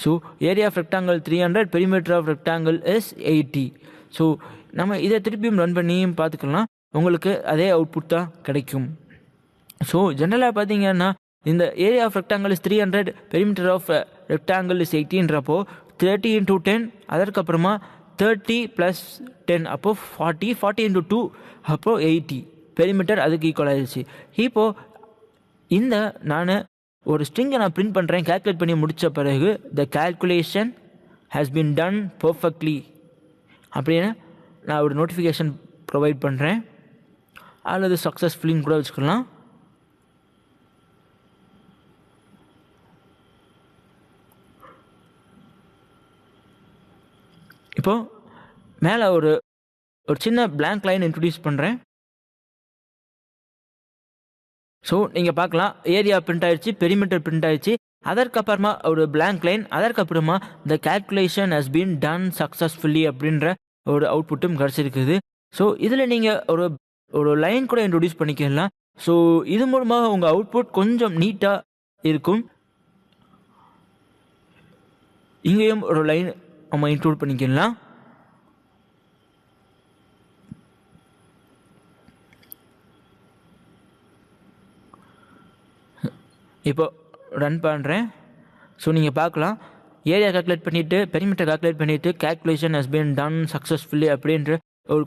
So area of rectangle 300, perimeter of rectangle is 80. So நம்ம இதை திருப்பியும் ரன் பண்ணியும் பார்த்துக்கலாம், உங்களுக்கு அதே அவுட்புட் தான் கிடைக்கும். ஸோ ஜென்ரலாக பார்த்தீங்கன்னா இந்த area of rectangle is 300, perimeter of rectangle is 80ன்றப்போ 30 × 10, அதற்கப்புறமா 30 + 10 அப்போது 40, 40 × 2 அப்போது 80 பெரிமீட்டர் அதுக்கு ஈக்குவல் ஆகிடுச்சு. இப்போது இந்த நான் ஒரு ஸ்ட்ரிங்கை நான் பிரிண்ட் பண்ணுறேன். கேல்குலேட் பண்ணி முடித்த பிறகு த calculation has been done perfectly அப்படின்னு நான் ஒரு நோட்டிஃபிகேஷன் ப்ரொவைட் பண்ணுறேன், அல்லது சக்ஸஸ்ஃபுல்லின்னு கூட வச்சுக்கலாம். இப்போது மேலே ஒரு சின்ன blank லைன் இன்ட்ரடியூஸ் பண்ணுறேன். ஸோ நீங்கள் பார்க்கலாம், ஏரியா பிரிண்ட் ஆகிடுச்சு, பெரிமீட்டர் பிரிண்ட் ஆகிடுச்சு. அதற்கப்புறமா ஒரு blank லைன், அதற்கப்புறமா the calculation has been done successfully அப்படின்ற ஒரு அவுட்புட்டும் கிடச்சிருக்குது. ஸோ இதில் நீங்கள் ஒரு லைன் கூட இன்ட்ரடியூஸ் பண்ணிக்கலாம். ஸோ இது மூலமாக உங்கள் அவுட்புட் கொஞ்சம் நீட்டாக இருக்கும். இங்கேயும் ஒரு லைன் நம்ம இன்க்ளூட் பண்ணிக்கலாம். இப்போ ரன் பண்ணுறேன். ஸோ நீங்கள் பார்க்கலாம், ஏரியா கால்குலேட் பண்ணிவிட்டு பெரிமீட்டர் கால்குலேட் பண்ணிவிட்டு calculation has been done successfully அப்படின்ற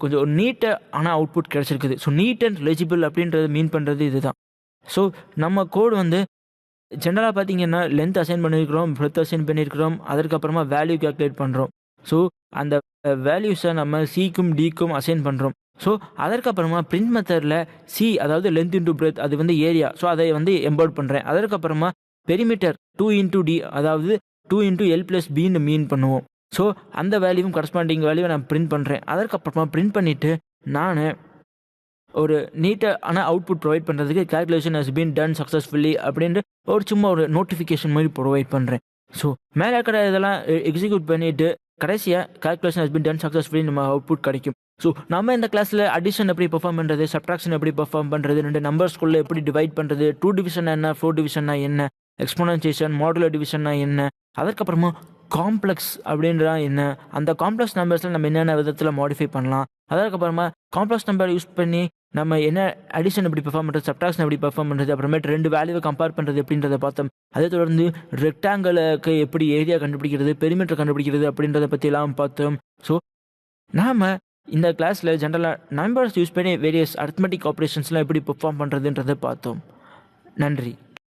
கொஞ்சம் ஒரு நீட்டான அவுட்புட் கிடச்சிருக்குது. ஸோ நீட் அண்ட் லெஜிபிள் அப்படின்றது மீன் பண்ணுறது இதுதான். ஸோ நம்ம கோடு ஜென்ரலாக பார்த்தீங்கன்னா லென்த் அசைன் பண்ணியிருக்கிறோம், பிரெத் அசைன் பண்ணியிருக்கிறோம், அதற்கப்புறமா வேல்யூ கால்குலேட் பண்ணுறோம். ஸோ அந்த வேல்யூஸை நம்ம சிக்கும் டிக்கும் அசைன் பண்ணுறோம். ஸோ அதற்கப்புறமா பிரிண்ட் மெத்தடில் சி அதாவது லென்த் இன்ட்டு பிரெத் அது ஏரியா, ஸோ அதை எம்பர்ட் பண்ணுறேன். அதற்கப்புறமா பெரிமீட்டர் 2 × D அதாவது 2 × L+Bன்னு மீன் பண்ணுவோம். ஸோ அந்த வேல்யூவும் கரஸ்பாண்டிங் வேல்யூவை நான் பிரிண்ட் பண்ணுறேன். அதற்கப்புறமா பிரிண்ட் பண்ணிவிட்டு நான் ஒரு நீட்டான அவுட்புட் ப்ரொவைட் பண்ணுறதுக்கு calculation has been done successfully அப்படின்ட்டு சும்மா ஒரு நோட்டிஃபிகேஷன் மாதிரி ப்ரொவைட் பண்ணுறேன். ஸோ மேலே இருக்கிற இதெல்லாம் எக்ஸிக்யூட் பண்ணிவிட்டு கடைசியாக calculation has been done successfully நம்ம அவுட்புட் கிடைக்கும். ஸோ நம்ம இந்த கிளாஸில் அடிஷன் எப்படி பெர்ஃபார்ம் பண்ணுறது, சப்ட்ராக்ஷன் எப்படி பெர்ஃபார்ம் பண்ணுறது, 2 நம்பர்ஸ்குள்ளே எப்படி டிவைட் பண்ணுறது, 2 டிவிஷன் என்ன, 4 டிவிஷன்னா என்ன, எக்ஸ்போனன்சியேஷன், மாடுலர் டிவிஷன்னா என்ன, அதற்கப்புறமா காம்ப்ளெக்ஸ் அப்படின்றா என்ன, அந்த காம்ப்ளெக்ஸ் நம்பர்ஸில் நம்ம என்னென்ன விதத்தில் மாடிஃபை பண்ணலாம், அதற்கப்புறமா காம்ப்ளெக்ஸ் நம்பர் யூஸ் பண்ணி நம்ம என்ன அடிஷன் எப்படி பெர்ஃபார்ம் பண்ணுறது, சப்ட்ராக்ஷன் எப்படி பெர்ஃபார்ம் பண்ணுறது, அப்புறமேட்டு 2 வேல்யூவை கம்பேர் பண்ணுறது எப்படின்றத பார்த்தோம். அதை தொடர்ந்து ரெக்டாங்கிளுக்கு எப்படி ஏரியா கண்டுபிடிக்கிறது, பெரிமீட்டர் கண்டுபிடிக்கிறது அப்படின்றத பற்றிலாம் பார்த்தோம். ஸோ நாம் இந்த கிளாஸில் ஜென்ரலாக நம்பர்ஸ் யூஸ் பண்ணி வேரியஸ் அரித்மெட்டிக் ஆப்ரேஷன்ஸ்லாம் எப்படி பெர்ஃபார்ம் பண்ணுறதுன்றதை பார்த்தோம். நன்றி.